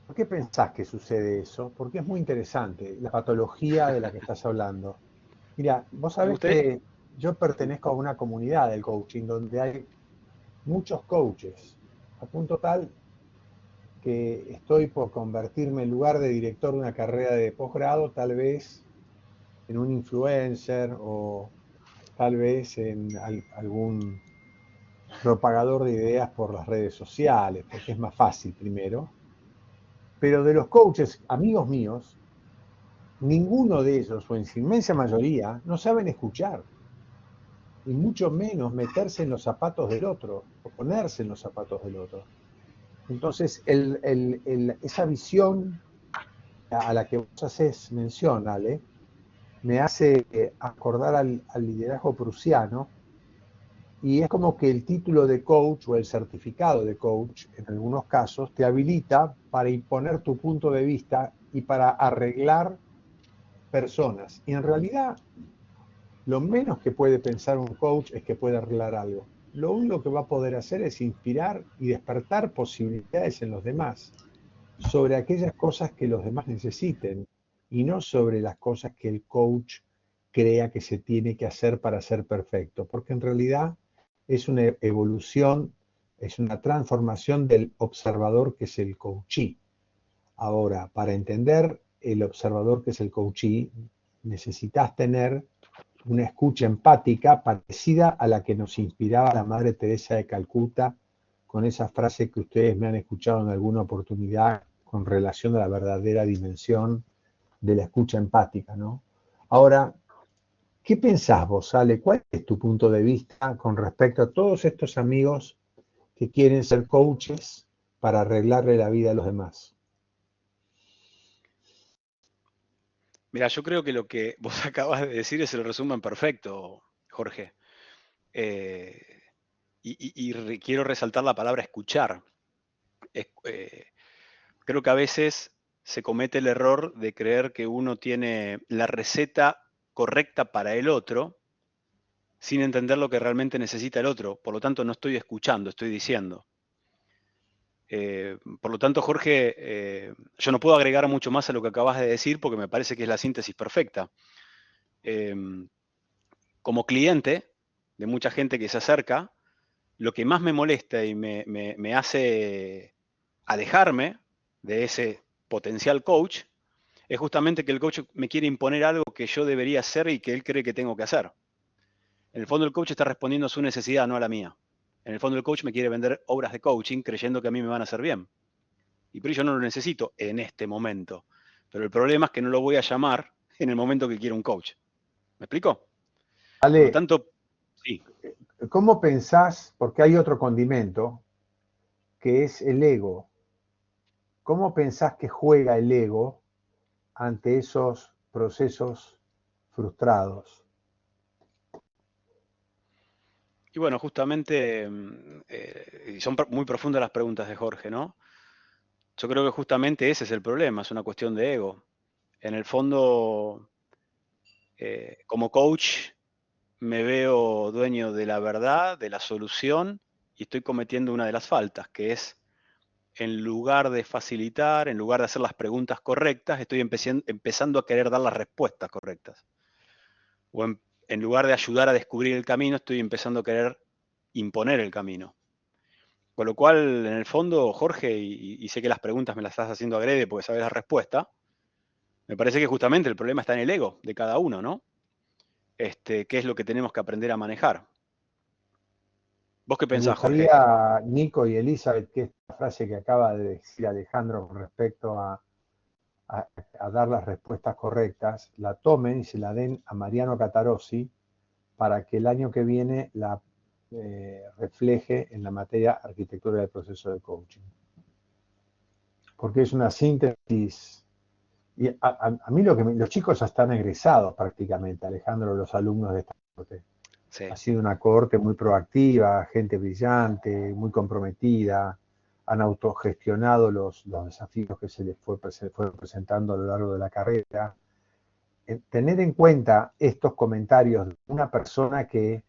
¿por qué pensás que sucede eso? Porque es muy interesante la patología de la que estás hablando. Mira, vos sabés que yo pertenezco a una comunidad del coaching donde hay muchos coaches, a punto tal que estoy por convertirme en lugar de director de una carrera de posgrado, tal vez en un influencer o tal vez en algún propagador de ideas por las redes sociales, porque es más fácil primero. Pero de los coaches, amigos míos, ninguno de ellos, o en su inmensa mayoría, no saben escuchar. Y mucho menos meterse en los zapatos del otro, o ponerse en los zapatos del otro. Entonces, esa visión a la que vos haces mención, Ale, me hace acordar al liderazgo prusiano, y es como que el título de coach o el certificado de coach, en algunos casos, te habilita para imponer tu punto de vista y para arreglar personas. Y en realidad, lo menos que puede pensar un coach es que puede arreglar algo. Lo único que va a poder hacer es inspirar y despertar posibilidades en los demás sobre aquellas cosas que los demás necesiten y no sobre las cosas que el coach crea que se tiene que hacer para ser perfecto, porque en realidad es una evolución, es una transformación del observador que es el coachee. Ahora, para entender el observador que es el coachee, necesitas tener una escucha empática parecida a la que nos inspiraba la Madre Teresa de Calcuta con esa frase que ustedes me han escuchado en alguna oportunidad con relación a la verdadera dimensión de la escucha empática, ¿no? Ahora, ¿qué pensás vos, Ale? ¿Cuál es tu punto de vista con respecto a todos estos amigos que quieren ser coaches para arreglarle la vida a los demás? Mira, yo creo que lo que vos acabas de decir es el resumen perfecto, Jorge. Quiero resaltar la palabra escuchar. Creo que a veces se comete el error de creer que uno tiene la receta correcta para el otro sin entender lo que realmente necesita el otro. Por lo tanto, no estoy escuchando, estoy diciendo. Por lo tanto, Jorge, yo no puedo agregar mucho más a lo que acabas de decir porque me parece que es la síntesis perfecta. Como cliente de mucha gente que se acerca, lo que más me molesta y me hace alejarme de ese potencial coach es justamente que el coach me quiere imponer algo que yo debería hacer y que él cree que tengo que hacer. En el fondo el coach está respondiendo a su necesidad, no a la mía. En el fondo el coach me quiere vender obras de coaching creyendo que a mí me van a hacer bien. Y por ello no lo necesito en este momento. Pero el problema es que no lo voy a llamar en el momento que quiero un coach. ¿Me explico? Por Ale, lo tanto, sí. ¿cómo pensás? Porque hay otro condimento que es el ego. ¿Cómo pensás que juega el ego ante esos procesos frustrados? Y bueno, justamente, y son muy profundas las preguntas de Jorge, ¿no? Yo creo que justamente ese es el problema, es una cuestión de ego. En el fondo, como coach, me veo dueño de la verdad, de la solución, y estoy cometiendo una de las faltas, que es, en lugar de facilitar, en lugar de hacer las preguntas correctas, estoy empezando a querer dar las respuestas correctas. O en lugar de ayudar a descubrir el camino, estoy empezando a querer imponer el camino. Con lo cual, en el fondo, Jorge, y sé que las preguntas me las estás haciendo agrede porque sabes la respuesta, me parece que justamente el problema está en el ego de cada uno, ¿no? ¿Qué es lo que tenemos que aprender a manejar? ¿Vos qué Me pensás, Jorge? gustaría, Nico y Elizabeth, que esta frase que acaba de decir Alejandro con respecto a dar las respuestas correctas, la tomen y se la den a Mariano Catarossi para que el año que viene la refleje en la materia arquitectura del proceso de coaching. Porque es una síntesis. Y a mí los chicos ya están egresados prácticamente, Alejandro, los alumnos de esta cohorte. Sí. Ha sido una cohorte muy proactiva, gente brillante, muy comprometida, han autogestionado los desafíos que se les fue presentando a lo largo de la carrera. Tener en cuenta estos comentarios de una persona que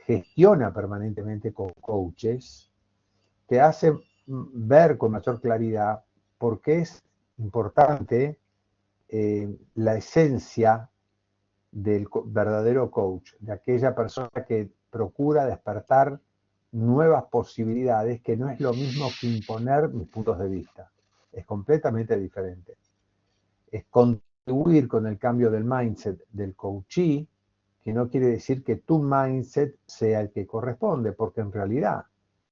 gestiona permanentemente con coaches, te hace ver con mayor claridad por qué es importante la esencia del verdadero coach, de aquella persona que procura despertar nuevas posibilidades, que no es lo mismo que imponer mis puntos de vista, es completamente diferente. Es contribuir con el cambio del mindset del coachee, que no quiere decir que tu mindset sea el que corresponde, porque en realidad,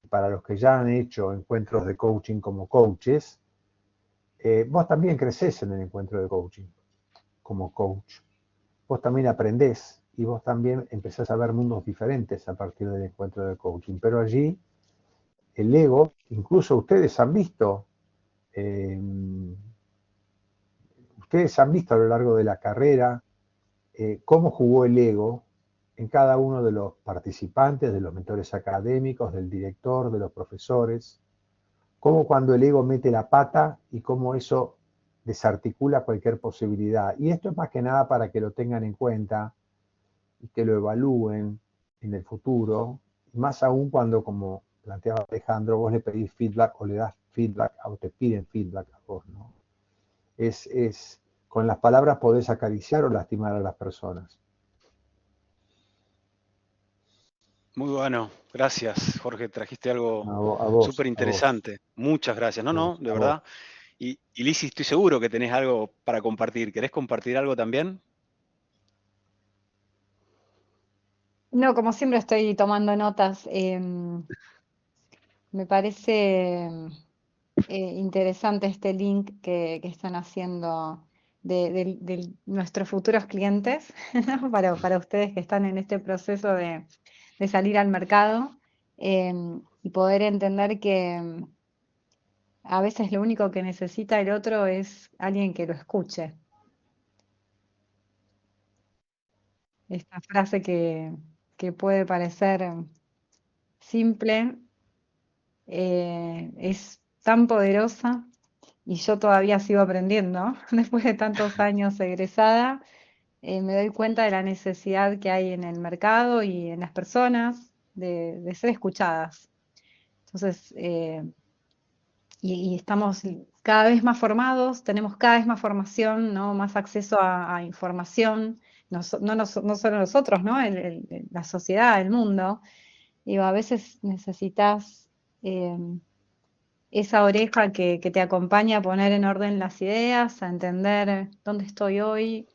para los que ya han hecho encuentros de coaching como coaches, vos también creces en el encuentro de coaching como coach. Vos también aprendés y vos también empezás a ver mundos diferentes a partir del encuentro de coaching. Pero allí el ego, incluso ustedes han visto a lo largo de la carrera cómo jugó el ego en cada uno de los participantes, de los mentores académicos, del director, de los profesores, cómo cuando el ego mete la pata y cómo eso desarticula cualquier posibilidad. Y esto es más que nada para que lo tengan en cuenta y que lo evalúen en el futuro, más aún cuando, como planteaba Alejandro, vos le pedís feedback o le das feedback o te piden feedback a vos, ¿no? Con las palabras podés acariciar o lastimar a las personas. Muy bueno, gracias, Jorge, trajiste algo a vos, súper interesante. Muchas gracias. No, de verdad. Y Lizzy, estoy seguro que tenés algo para compartir. ¿Querés compartir algo también? No, como siempre estoy tomando notas. Me parece interesante este link que están haciendo de nuestros futuros clientes, ¿no? Para ustedes que están en este proceso de salir al mercado y poder entender que a veces lo único que necesita el otro es alguien que lo escuche. Esta frase que puede parecer simple, es tan poderosa y yo todavía sigo aprendiendo. Después de tantos años egresada, me doy cuenta de la necesidad que hay en el mercado y en las personas de ser escuchadas. Entonces, y estamos cada vez más formados, tenemos cada vez más formación, ¿no? Más acceso a información, no solo nosotros, ¿no? La sociedad, el mundo. Digo, a veces necesitas esa oreja que te acompaña a poner en orden las ideas, a entender dónde estoy hoy,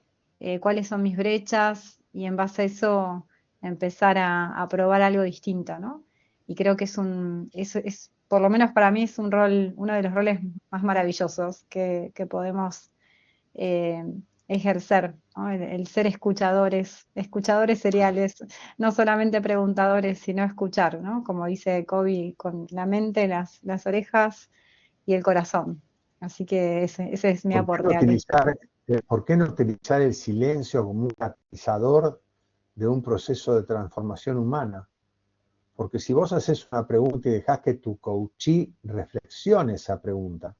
cuáles son mis brechas, y en base a eso empezar a probar algo distinto, ¿no? Y creo que por lo menos para mí es uno de los roles más maravillosos que podemos ejercer, ¿no? El ser escuchadores seriales, no solamente preguntadores, sino escuchar, ¿no? Como dice Kobe, con la mente, las orejas y el corazón. Así que ese es mi aporte. ¿Por qué no utilizar el silencio como un catalizador de un proceso de transformación humana? Porque si vos haces una pregunta y dejás que tu coachee reflexione esa pregunta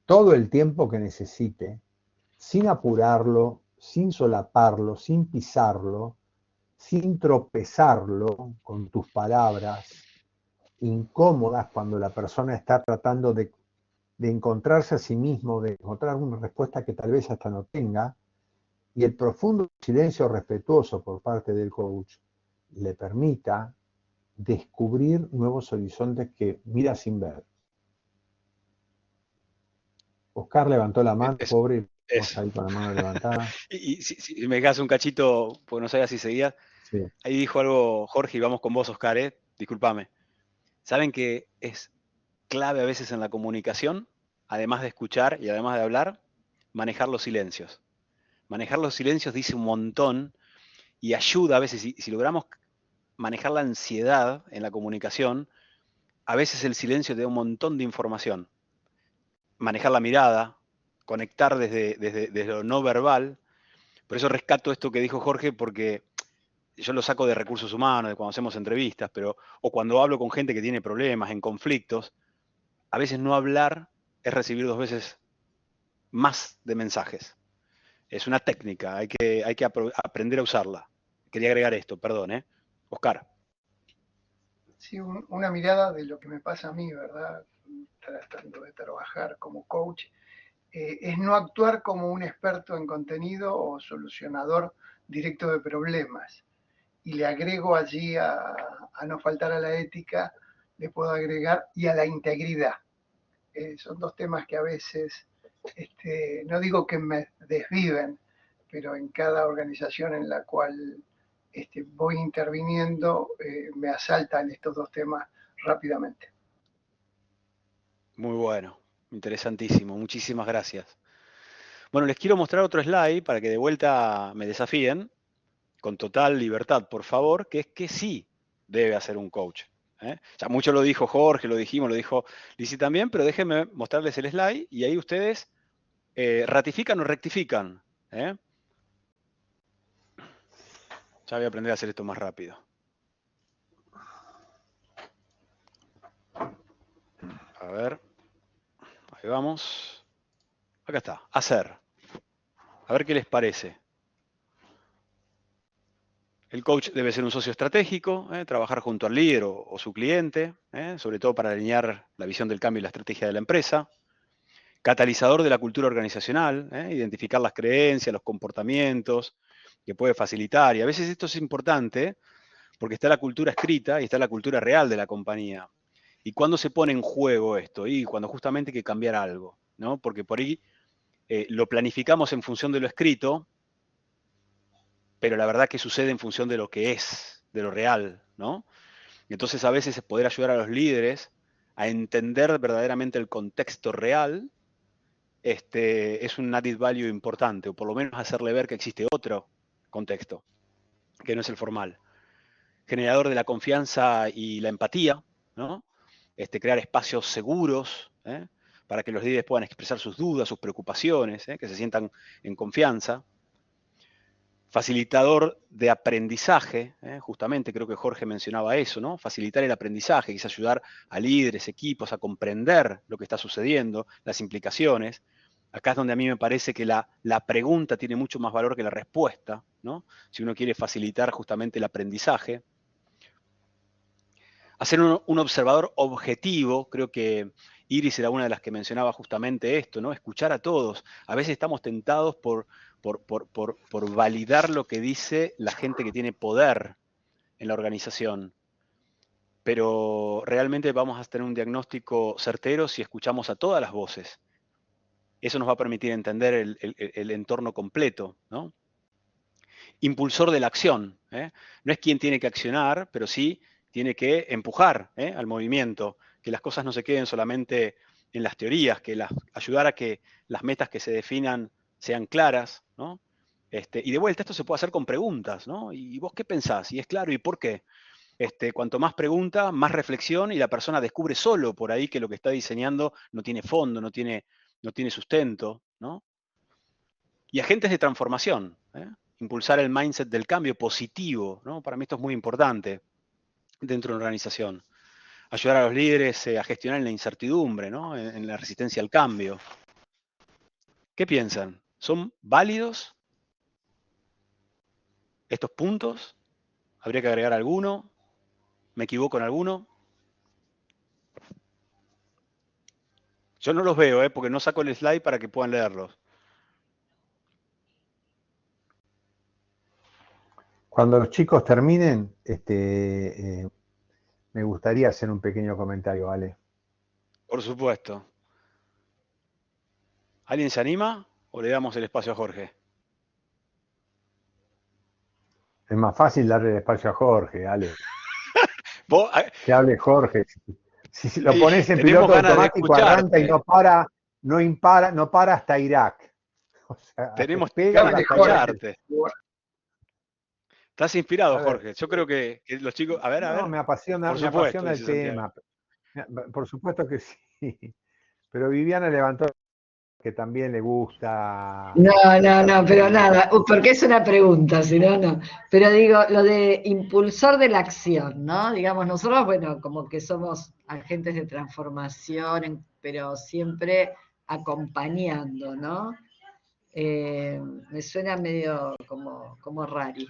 todo el tiempo que necesite, sin apurarlo, sin solaparlo, sin pisarlo, sin tropezarlo con tus palabras incómodas cuando la persona está tratando de encontrarse a sí mismo, de encontrar una respuesta que tal vez hasta no tenga, y el profundo silencio respetuoso por parte del coach le permita descubrir nuevos horizontes que mira sin ver. Oscar levantó la mano, pobre, vamos ahí con la mano levantada. Y si me dejas un cachito, porque no sabía si seguías, sí. Ahí dijo algo Jorge, y vamos con vos, Oscar, discúlpame. ¿Saben que es clave a veces en la comunicación, además de escuchar y además de hablar, manejar los silencios? Manejar los silencios dice un montón y ayuda a veces, si logramos manejar la ansiedad en la comunicación, a veces el silencio te da un montón de información. Manejar la mirada, conectar desde lo no verbal. Por eso rescato esto que dijo Jorge, porque yo lo saco de recursos humanos, de cuando hacemos entrevistas, o cuando hablo con gente que tiene problemas, en conflictos, a veces no hablar es recibir 2 veces más de mensajes. Es una técnica, hay que aprender a usarla. Quería agregar esto, perdón, Oscar. Sí, una mirada de lo que me pasa a mí, ¿verdad? Tratando de trabajar como coach, es no actuar como un experto en contenido o solucionador directo de problemas. Y le agrego allí a no faltar a la ética, le puedo agregar y a la integridad. Son 2 temas que a veces, no digo que me desviven, pero en cada organización en la cual voy interviniendo, me asaltan estos 2 temas rápidamente. Muy bueno, interesantísimo, muchísimas gracias. Bueno, les quiero mostrar otro slide para que de vuelta me desafíen, con total libertad, por favor, que es que sí debe hacer un coach. Ya mucho lo dijo Jorge, lo dijimos, lo dijo Lizzy también, pero déjenme mostrarles el slide y ahí ustedes ratifican o rectifican. Ya voy a aprender a hacer esto más rápido. A ver, ahí vamos. Acá está, hacer. A ver qué les parece. El coach debe ser un socio estratégico, trabajar junto al líder o su cliente, sobre todo para alinear la visión del cambio y la estrategia de la empresa. Catalizador de la cultura organizacional, identificar las creencias, los comportamientos que puede facilitar. Y a veces esto es importante porque está la cultura escrita y está la cultura real de la compañía. ¿Y cuándo se pone en juego esto? Y cuando justamente hay que cambiar algo, ¿no? Porque por ahí lo planificamos en función de lo escrito, pero la verdad que sucede en función de lo que es, de lo real, ¿no? Entonces a veces es poder ayudar a los líderes a entender verdaderamente el contexto real, es un added value importante, o por lo menos hacerle ver que existe otro contexto, que no es el formal. Generador de la confianza y la empatía, ¿no? Crear espacios seguros, para que los líderes puedan expresar sus dudas, sus preocupaciones, que se sientan en confianza. Facilitador de aprendizaje, justamente creo que Jorge mencionaba eso, ¿no? Facilitar el aprendizaje, que es ayudar a líderes, equipos a comprender lo que está sucediendo, las implicaciones. Acá es donde a mí me parece que la pregunta tiene mucho más valor que la respuesta, ¿no? Si uno quiere facilitar justamente el aprendizaje. Hacer un observador objetivo, creo que Iris era una de las que mencionaba justamente esto, ¿no? Escuchar a todos. A veces estamos tentados por validar lo que dice la gente que tiene poder en la organización. Pero realmente vamos a tener un diagnóstico certero si escuchamos a todas las voces. Eso nos va a permitir entender el entorno completo, ¿no? Impulsor de la acción, No es quien tiene que accionar, pero sí tiene que empujar al movimiento, que las cosas no se queden solamente en las teorías, ayudar a que las metas que se definan sean claras, ¿no? Y de vuelta, esto se puede hacer con preguntas, ¿no? ¿Y vos qué pensás? Y es claro, ¿y por qué? Cuanto más pregunta, más reflexión, y la persona descubre solo por ahí que lo que está diseñando no tiene fondo, no tiene sustento, ¿no? Y agentes de transformación, impulsar el mindset del cambio positivo, ¿no? Para mí esto es muy importante dentro de una organización. Ayudar a los líderes a gestionar la incertidumbre, ¿no? En la resistencia al cambio. ¿Qué piensan? ¿Son válidos estos puntos? ¿Habría que agregar alguno? ¿Me equivoco en alguno? Yo no los veo, porque no saco el slide para que puedan leerlos. Cuando los chicos terminen, me gustaría hacer un pequeño comentario, ¿vale? Por supuesto. ¿Alguien se anima o le damos el espacio a Jorge? Es más fácil darle el espacio a Jorge, Ale. ¿Vos? Que hable Jorge. Si lo pones en piloto automático, arranca y no para hasta Irak. O sea, tenemos que ganas de escucharte. Jorge. Estás inspirado, Jorge. Yo creo que los chicos... A ver. Me apasiona el tema. Por supuesto que sí. Pero Viviana levantó que también le gusta. No, pero nada, porque es una pregunta, si no, no. Pero digo, lo de impulsor de la acción, ¿no? Digamos, nosotros, bueno, como que somos agentes de transformación, pero siempre acompañando, ¿no? Me suena medio como rari.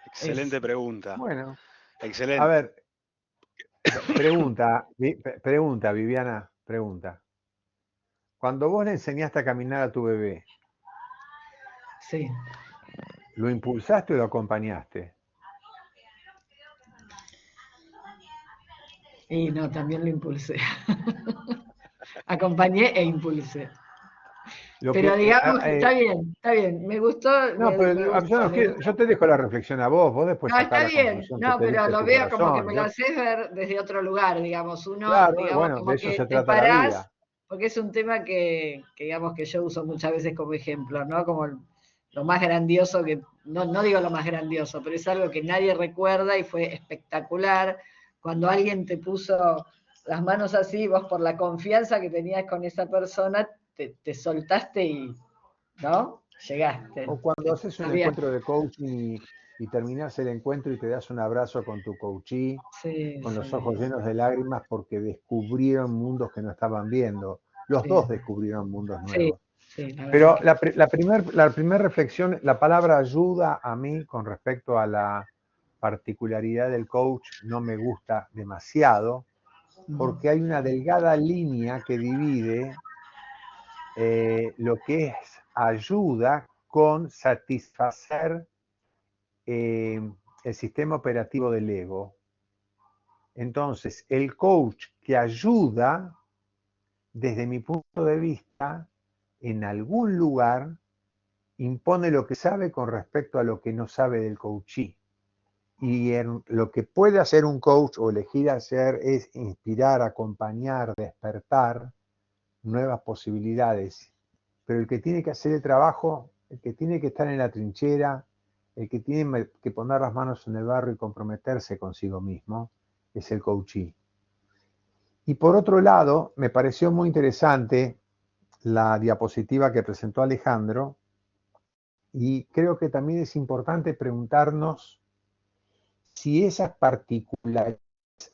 Excelente pregunta. Bueno, excelente. A ver, pregunta, Viviana, pregunta. Cuando vos le enseñaste a caminar a tu bebé, sí, ¿lo impulsaste o lo acompañaste? Y no, también lo impulsé. Acompañé e impulsé. Pero digamos que está bien, me gustó. No, pero yo te dejo la reflexión a vos después no, sacás está la bien, conclusión no, que te pero dicte lo tu veo como corazón. que me lo haces ver desde otro lugar, digamos, uno, Claro, digamos, bueno, como de eso que se te trata la parás, vida. porque es un tema que digamos que yo uso muchas veces como ejemplo, ¿no? Como lo más grandioso que, no digo lo más grandioso, pero es algo que nadie recuerda y fue espectacular, cuando alguien te puso las manos así, vos por la confianza que tenías con esa persona, te soltaste y, ¿no? Llegaste. O cuando haces un encuentro de coaching y terminás el encuentro y te das un abrazo con tu coachee, con los ojos llenos de lágrimas porque descubrieron mundos que no estaban viendo. Los dos descubrieron mundos nuevos. Pero la primera reflexión, la palabra ayuda a mí con respecto a la particularidad del coach no me gusta demasiado, porque hay una delgada línea que divide lo que es ayuda con satisfacer el sistema operativo del ego. Entonces, el coach que ayuda, desde mi punto de vista, en algún lugar, impone lo que sabe con respecto a lo que no sabe del coachee. Y lo que puede hacer un coach o elegir hacer es inspirar, acompañar, despertar nuevas posibilidades. Pero el que tiene que hacer el trabajo, el que tiene que estar en la trinchera, el que tiene que poner las manos en el barro y comprometerse consigo mismo, es el coachee. Y por otro lado, me pareció muy interesante la diapositiva que presentó Alejandro, y creo que también es importante preguntarnos si esas particularidades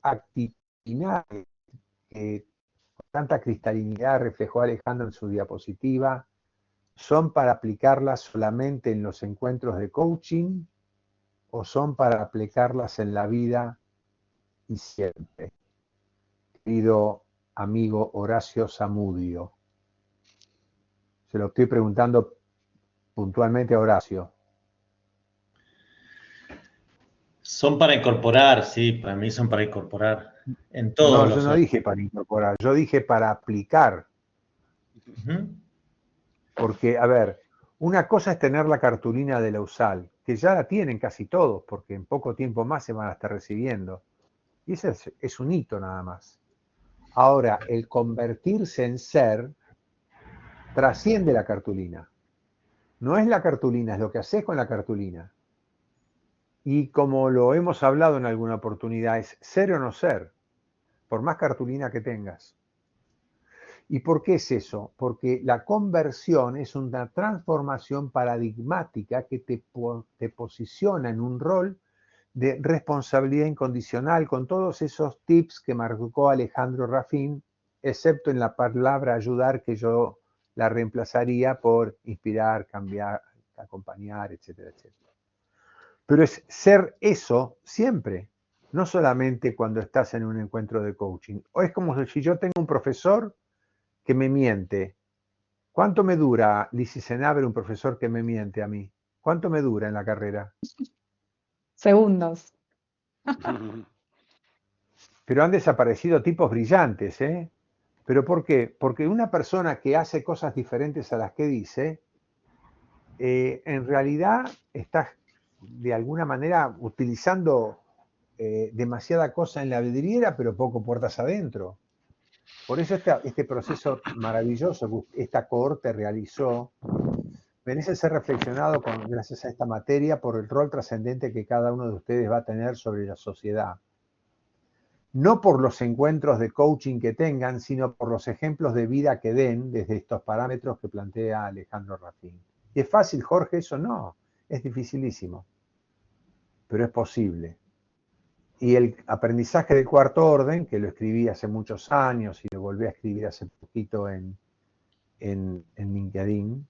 actitudinales que con tanta cristalinidad reflejó Alejandro en su diapositiva, ¿son para aplicarlas solamente en los encuentros de coaching o son para aplicarlas en la vida y siempre? Querido amigo Horacio Zamudio, se lo estoy preguntando puntualmente a Horacio. Son para incorporar, sí, para mí son para incorporar en todos No, yo no dije para incorporar, yo dije para aplicar. Porque, a ver, una cosa es tener la cartulina de la USAL, que ya la tienen casi todos, porque en poco tiempo más se van a estar recibiendo. Y ese es un hito nada más. Ahora, el convertirse en ser trasciende la cartulina. No es la cartulina, es lo que haces con la cartulina. Y como lo hemos hablado en alguna oportunidad, es ser o no ser, por más cartulina que tengas. ¿Y por qué es eso? Porque la conversión es una transformación paradigmática que te posiciona en un rol de responsabilidad incondicional con todos esos tips que marcó Alejandro Rafín, excepto en la palabra ayudar, que yo la reemplazaría por inspirar, cambiar, acompañar, etcétera, etcétera. Pero es ser eso siempre, no solamente cuando estás en un encuentro de coaching. O es como si yo tengo un profesor que me miente. ¿Cuánto me dura, Lizzy Senabre, un profesor que me miente a mí? ¿Cuánto me dura en la carrera? Segundos. Pero han desaparecido tipos brillantes, ¿eh? ¿Pero por qué? Porque una persona que hace cosas diferentes a las que dice, en realidad está de alguna manera utilizando demasiada cosa en la vidriera, pero poco puertas adentro. Por eso este proceso maravilloso que esta cohorte realizó merece ser reflexionado gracias a esta materia por el rol trascendente que cada uno de ustedes va a tener sobre la sociedad. No por los encuentros de coaching que tengan, sino por los ejemplos de vida que den desde estos parámetros que plantea Alejandro Rafín. ¿Y es fácil, Jorge? Eso no, es dificilísimo, pero es posible. Y el aprendizaje del cuarto orden, que lo escribí hace muchos años y lo volví a escribir hace poquito en LinkedIn,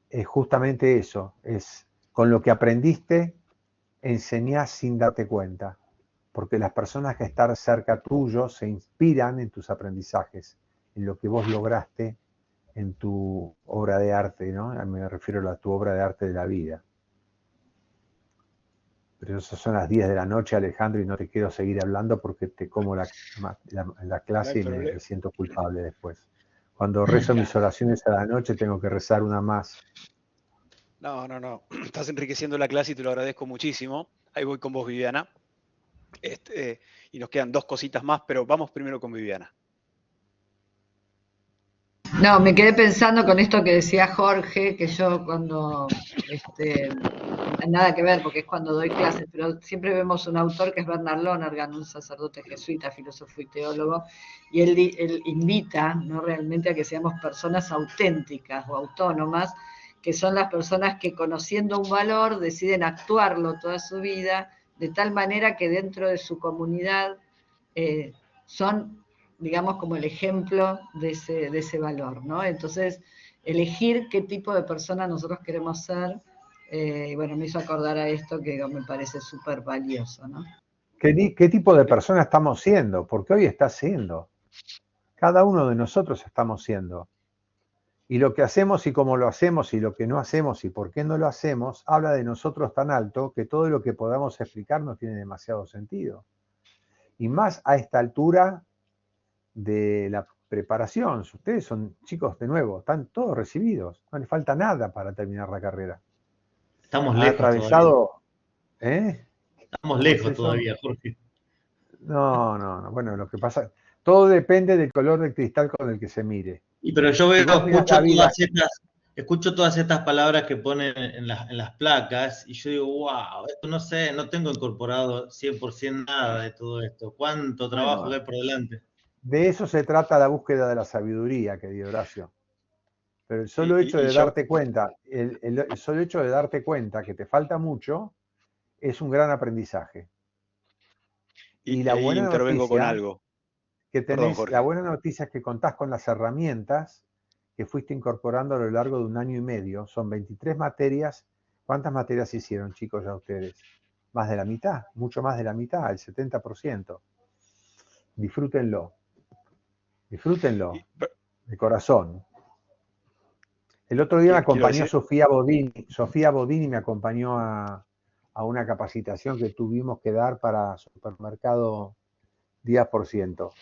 es justamente eso, es con lo que aprendiste, enseñás sin darte cuenta, porque las personas que están cerca tuyo se inspiran en tus aprendizajes, en lo que vos lograste en tu obra de arte, ¿no? Me refiero a tu obra de arte de la vida. Pero esas son las 10 de la noche, Alejandro, y no te quiero seguir hablando porque te como la clase y me siento culpable después. Cuando rezo mis oraciones a la noche tengo que rezar una más. No. Estás enriqueciendo la clase y te lo agradezco muchísimo. Ahí voy con vos, Viviana. Y nos quedan 2 cositas más, pero vamos primero con Viviana. No, me quedé pensando con esto que decía Jorge, que yo cuando, nada que ver, porque es cuando doy clases, pero siempre vemos un autor que es Bernard Lonergan, un sacerdote jesuita, filósofo y teólogo, y él invita, ¿no?, realmente a que seamos personas auténticas o autónomas, que son las personas que conociendo un valor deciden actuarlo toda su vida, de tal manera que dentro de su comunidad son, digamos, como el ejemplo de ese valor, ¿no? Entonces, elegir qué tipo de persona nosotros queremos ser, y bueno, me hizo acordar a esto que me parece súper valioso, ¿no? ¿Qué tipo de persona estamos siendo? Porque hoy está siendo. Cada uno de nosotros estamos siendo. Y lo que hacemos y cómo lo hacemos y lo que no hacemos y por qué no lo hacemos, habla de nosotros tan alto que todo lo que podamos explicar no tiene demasiado sentido. Y más a esta altura de la preparación. Ustedes son chicos, de nuevo, están todos recibidos. No les falta nada para terminar la carrera. Estamos lejos atravesado, todavía. Estamos lejos todavía, Jorge. No. Bueno, lo que pasa, todo depende del color del cristal con el que se mire. Y pero yo veo, escucho todas estas palabras que ponen en las placas y yo digo, wow, esto no sé, no tengo incorporado 100% nada de todo esto. ¿Cuánto trabajo hay por delante? De eso se trata la búsqueda de la sabiduría, querido Horacio. Pero el solo hecho de darte cuenta, el solo hecho de darte cuenta que te falta mucho, es un gran aprendizaje. Y la buena intervengo noticia con algo. Que tenés, la buena noticia es que contás con las herramientas que fuiste incorporando a lo largo de 1 año y medio. Son 23 materias. ¿Cuántas materias hicieron, chicos, ya ustedes? Más de la mitad, mucho más de la mitad, el 70%. Disfrútenlo. Disfrútenlo. De corazón. El otro día me acompañó Sofía Bodini. Sofía Bodini me acompañó a una capacitación que tuvimos que dar para Supermercado 10%.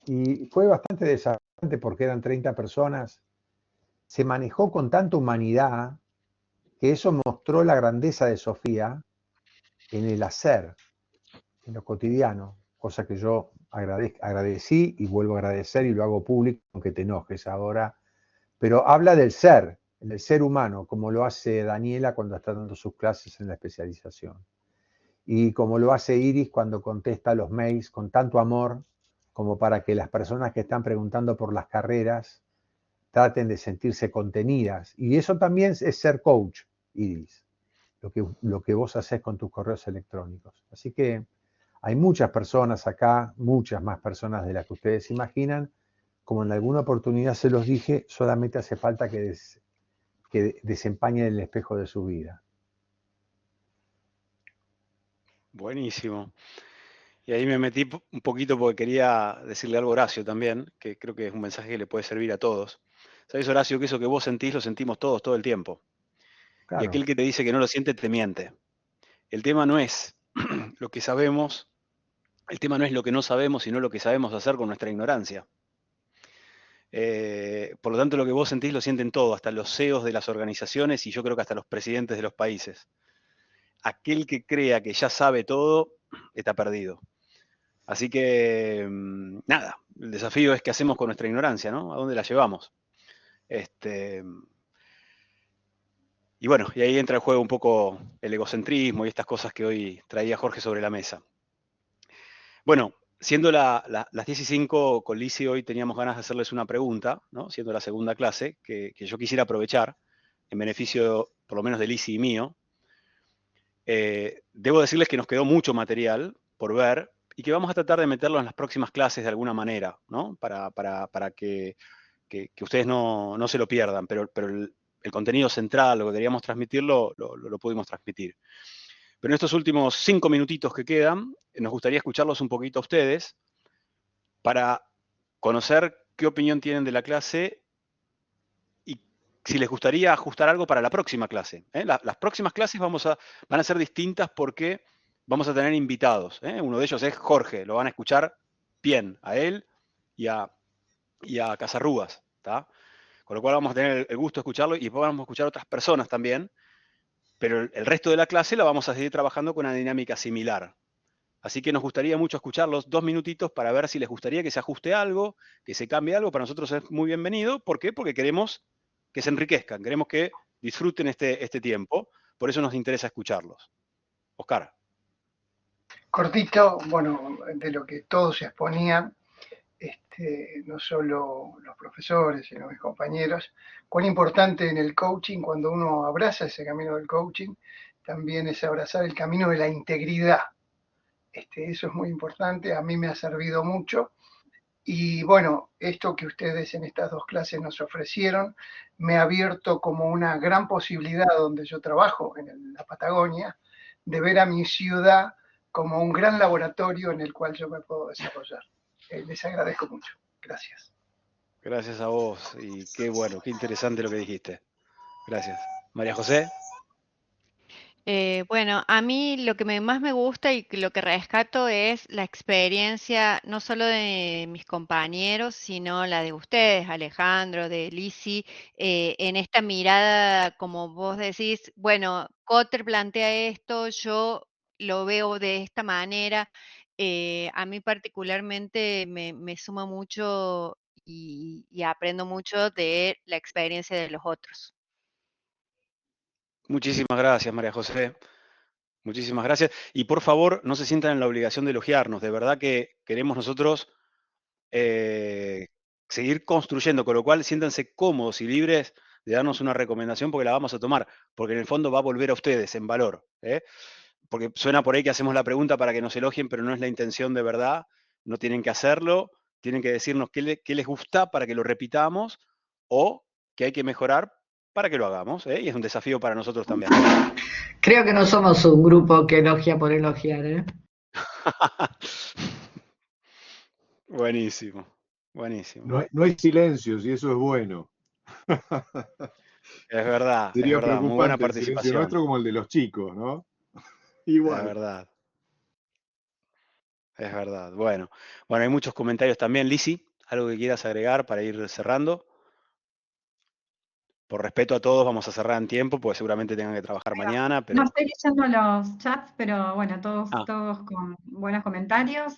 Y fue bastante desafiante porque eran 30 personas. Se manejó con tanta humanidad que eso mostró la grandeza de Sofía en el hacer, en lo cotidiano, cosa que yo agradecí y vuelvo a agradecer y lo hago público, aunque te enojes ahora, pero habla del ser humano, como lo hace Daniela cuando está dando sus clases en la especialización. Y como lo hace Iris cuando contesta los mails con tanto amor, como para que las personas que están preguntando por las carreras traten de sentirse contenidas. Y eso también es ser coach, Iris, lo que vos haces con tus correos electrónicos. Así que hay muchas personas acá, muchas más personas de las que ustedes imaginan. Como en alguna oportunidad se los dije, solamente hace falta que desempañen el espejo de su vida. Buenísimo. Y ahí me metí un poquito porque quería decirle algo a Horacio también, que creo que es un mensaje que le puede servir a todos. ¿Sabes, Horacio, que eso que vos sentís lo sentimos todos todo el tiempo? Claro. Y aquel que te dice que no lo siente te miente. El tema no es lo que sabemos, el tema no es lo que no sabemos, sino lo que sabemos hacer con nuestra ignorancia. Por lo tanto, lo que vos sentís lo sienten todos, hasta los CEOs de las organizaciones y yo creo que hasta los presidentes de los países. Aquel que crea que ya sabe todo, está perdido. Así que, nada, el desafío es qué hacemos con nuestra ignorancia, ¿no? ¿A dónde la llevamos? Y bueno, y ahí entra en juego un poco el egocentrismo y estas cosas que hoy traía Jorge sobre la mesa. Bueno, siendo las 10:05 con Lizzy, hoy teníamos ganas de hacerles una pregunta, ¿no? Siendo la segunda clase, que yo quisiera aprovechar en beneficio, por lo menos de Lizzy y mío. Debo decirles que nos quedó mucho material por ver y que vamos a tratar de meterlo en las próximas clases de alguna manera, ¿no? Para que ustedes no se lo pierdan, pero el contenido central, lo que queríamos transmitirlo, lo pudimos transmitir. Pero en estos últimos 5 minutitos que quedan, nos gustaría escucharlos un poquito a ustedes para conocer qué opinión tienen de la clase y si les gustaría ajustar algo para la próxima clase. Las próximas clases van a ser distintas porque vamos a tener invitados. Uno de ellos es Jorge, lo van a escuchar bien a él y a Casarrugas, ¿tá? Con lo cual vamos a tener el gusto de escucharlo y después vamos a escuchar a otras personas también, pero el resto de la clase la vamos a seguir trabajando con una dinámica similar. Así que nos gustaría mucho escucharlos 2 minutitos para ver si les gustaría que se ajuste algo, que se cambie algo. Para nosotros es muy bienvenido. ¿Por qué? Porque queremos que se enriquezcan, queremos que disfruten este tiempo. Por eso nos interesa escucharlos. Oscar. Cortito, bueno, de lo que todos se exponían, no solo los profesores, sino mis compañeros, cuán importante en el coaching, cuando uno abraza ese camino del coaching, también es abrazar el camino de la integridad. Eso es muy importante, a mí me ha servido mucho. Y bueno, esto que ustedes en estas 2 clases nos ofrecieron, me ha abierto como una gran posibilidad donde yo trabajo, en la Patagonia, de ver a mi ciudad como un gran laboratorio en el cual yo me puedo desarrollar. Les agradezco mucho. Gracias. Gracias a vos y qué bueno, qué interesante lo que dijiste. Gracias. María José. Bueno, a mí lo que más me gusta y lo que rescato es la experiencia no solo de mis compañeros, sino la de ustedes, Alejandro, de Lizzy, en esta mirada, como vos decís, bueno, Kotter plantea esto, yo lo veo de esta manera. A mí particularmente me suma mucho y aprendo mucho de la experiencia de los otros. Muchísimas gracias, María José. Muchísimas gracias. Y por favor, no se sientan en la obligación de elogiarnos. De verdad que queremos nosotros seguir construyendo, con lo cual siéntanse cómodos y libres de darnos una recomendación porque la vamos a tomar, porque en el fondo va a volver a ustedes en valor. Porque suena por ahí que hacemos la pregunta para que nos elogien, pero no es la intención de verdad. No tienen que hacerlo, tienen que decirnos qué les gusta para que lo repitamos o qué hay que mejorar para que lo hagamos, y es un desafío para nosotros también. Creo que no somos un grupo que elogia por elogiar, Buenísimo, buenísimo. No hay silencios y eso es bueno. Es verdad, Sería es verdad, muy buena participación. El silencio nuestro como el de los chicos, ¿no? Igual. Es verdad. Es verdad. Bueno, hay muchos comentarios también. Lizzy, ¿algo que quieras agregar para ir cerrando? Por respeto a todos, vamos a cerrar en tiempo, porque seguramente tengan que trabajar mañana. Pero... No estoy leyendo los chats, pero bueno, todos con buenos comentarios.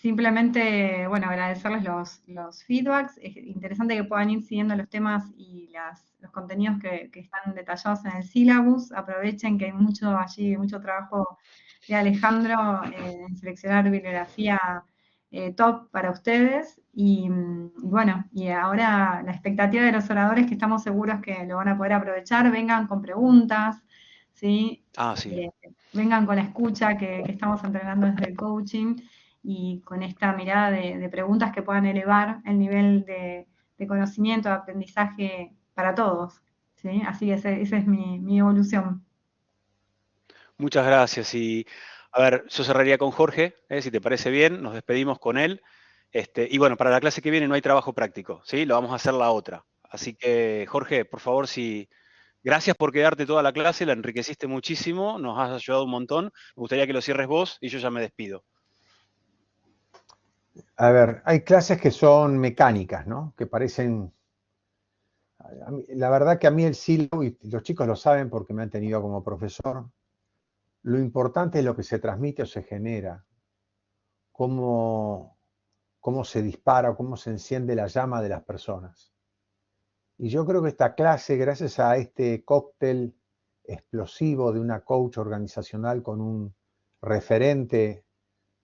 simplemente, bueno, agradecerles los feedbacks. Es interesante que puedan ir siguiendo los temas y los contenidos que están detallados en el syllabus. Aprovechen que hay mucho allí, mucho trabajo de Alejandro en seleccionar bibliografía top para ustedes. Y bueno, y ahora la expectativa de los oradores, que estamos seguros que lo van a poder aprovechar. Vengan con preguntas, ¿sí? Sí. Vengan con la escucha que estamos entrenando desde el coaching, y con esta mirada de preguntas que puedan elevar el nivel de conocimiento, de aprendizaje para todos, ¿sí? Así que esa es mi evolución. Muchas gracias. Y a ver, yo cerraría con Jorge, si te parece bien, nos despedimos con él. Y bueno, para la clase que viene no hay trabajo práctico, ¿sí? Lo vamos a hacer la otra. Así que, Jorge, por favor, gracias por quedarte toda la clase, la enriqueciste muchísimo, nos has ayudado un montón. Me gustaría que lo cierres vos y yo ya me despido. A ver, hay clases que son mecánicas, ¿no? Que parecen... La verdad que a mí el sílabo, y los chicos lo saben porque me han tenido como profesor, lo importante es lo que se transmite o se genera, cómo se dispara o cómo se enciende la llama de las personas. Y yo creo que esta clase, gracias a este cóctel explosivo de una coach organizacional con un referente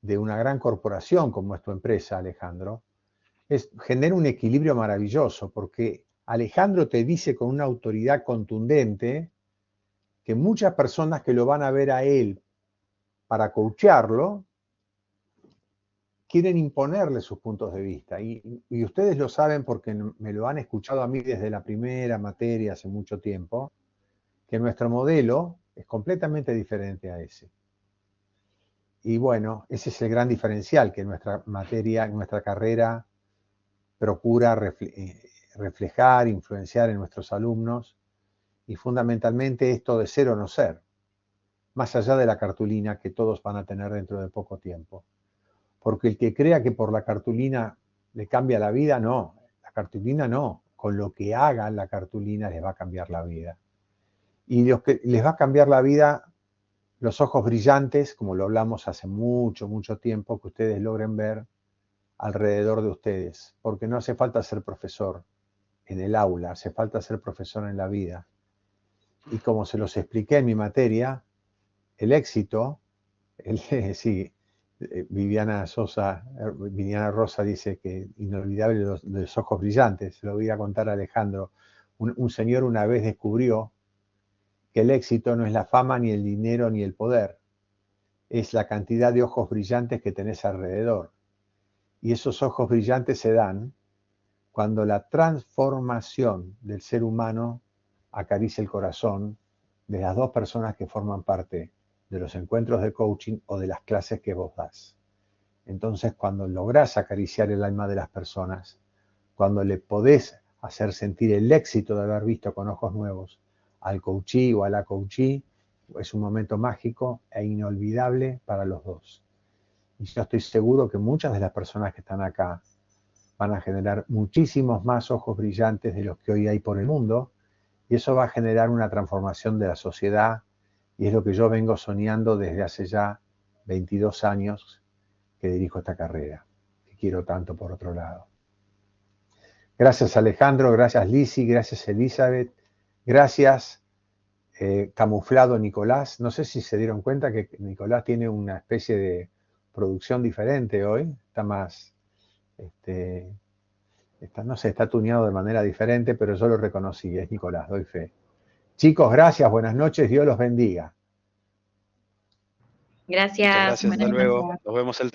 de una gran corporación como es tu empresa, Alejandro, genera un equilibrio maravilloso, porque Alejandro te dice con una autoridad contundente que muchas personas que lo van a ver a él para coacharlo quieren imponerle sus puntos de vista. Y ustedes lo saben porque me lo han escuchado a mí desde la primera materia hace mucho tiempo, que nuestro modelo es completamente diferente a ese. Y bueno, ese es el gran diferencial, que nuestra materia, nuestra carrera procura reflejar, influenciar en nuestros alumnos, y fundamentalmente esto de ser o no ser, más allá de la cartulina que todos van a tener dentro de poco tiempo. Porque el que crea que por la cartulina le cambia la vida, no, la cartulina no, con lo que haga la cartulina les va a cambiar la vida. Y los que les va a cambiar la vida, los ojos brillantes, como lo hablamos hace mucho, mucho tiempo, que ustedes logren ver alrededor de ustedes, porque no hace falta ser profesor en el aula, hace falta ser profesor en la vida. Y como se los expliqué en mi materia, el éxito, Viviana Rosa dice que inolvidable los ojos brillantes, se lo voy a contar a Alejandro. Un señor una vez descubrió que el éxito no es la fama, ni el dinero, ni el poder, es la cantidad de ojos brillantes que tenés alrededor. Y esos ojos brillantes se dan cuando la transformación del ser humano acaricia el corazón de las dos personas que forman parte de los encuentros de coaching o de las clases que vos das. Entonces, cuando lográs acariciar el alma de las personas, cuando le podés hacer sentir el éxito de haber visto con ojos nuevos al coachee o a la coachee, es un momento mágico e inolvidable para los dos. Y yo estoy seguro que muchas de las personas que están acá van a generar muchísimos más ojos brillantes de los que hoy hay por el mundo, y eso va a generar una transformación de la sociedad, y es lo que yo vengo soñando desde hace ya 22 años que dirijo esta carrera, que quiero tanto por otro lado. Gracias Alejandro, gracias Lizzy, gracias Elizabeth, gracias camuflado Nicolás. No sé si se dieron cuenta que Nicolás tiene una especie de producción diferente hoy, está más, no sé, está tuneado de manera diferente, pero yo lo reconocí, es Nicolás, doy fe. Chicos, gracias, buenas noches, Dios los bendiga. Gracias. Muchas gracias, hasta luego. Nos vemos el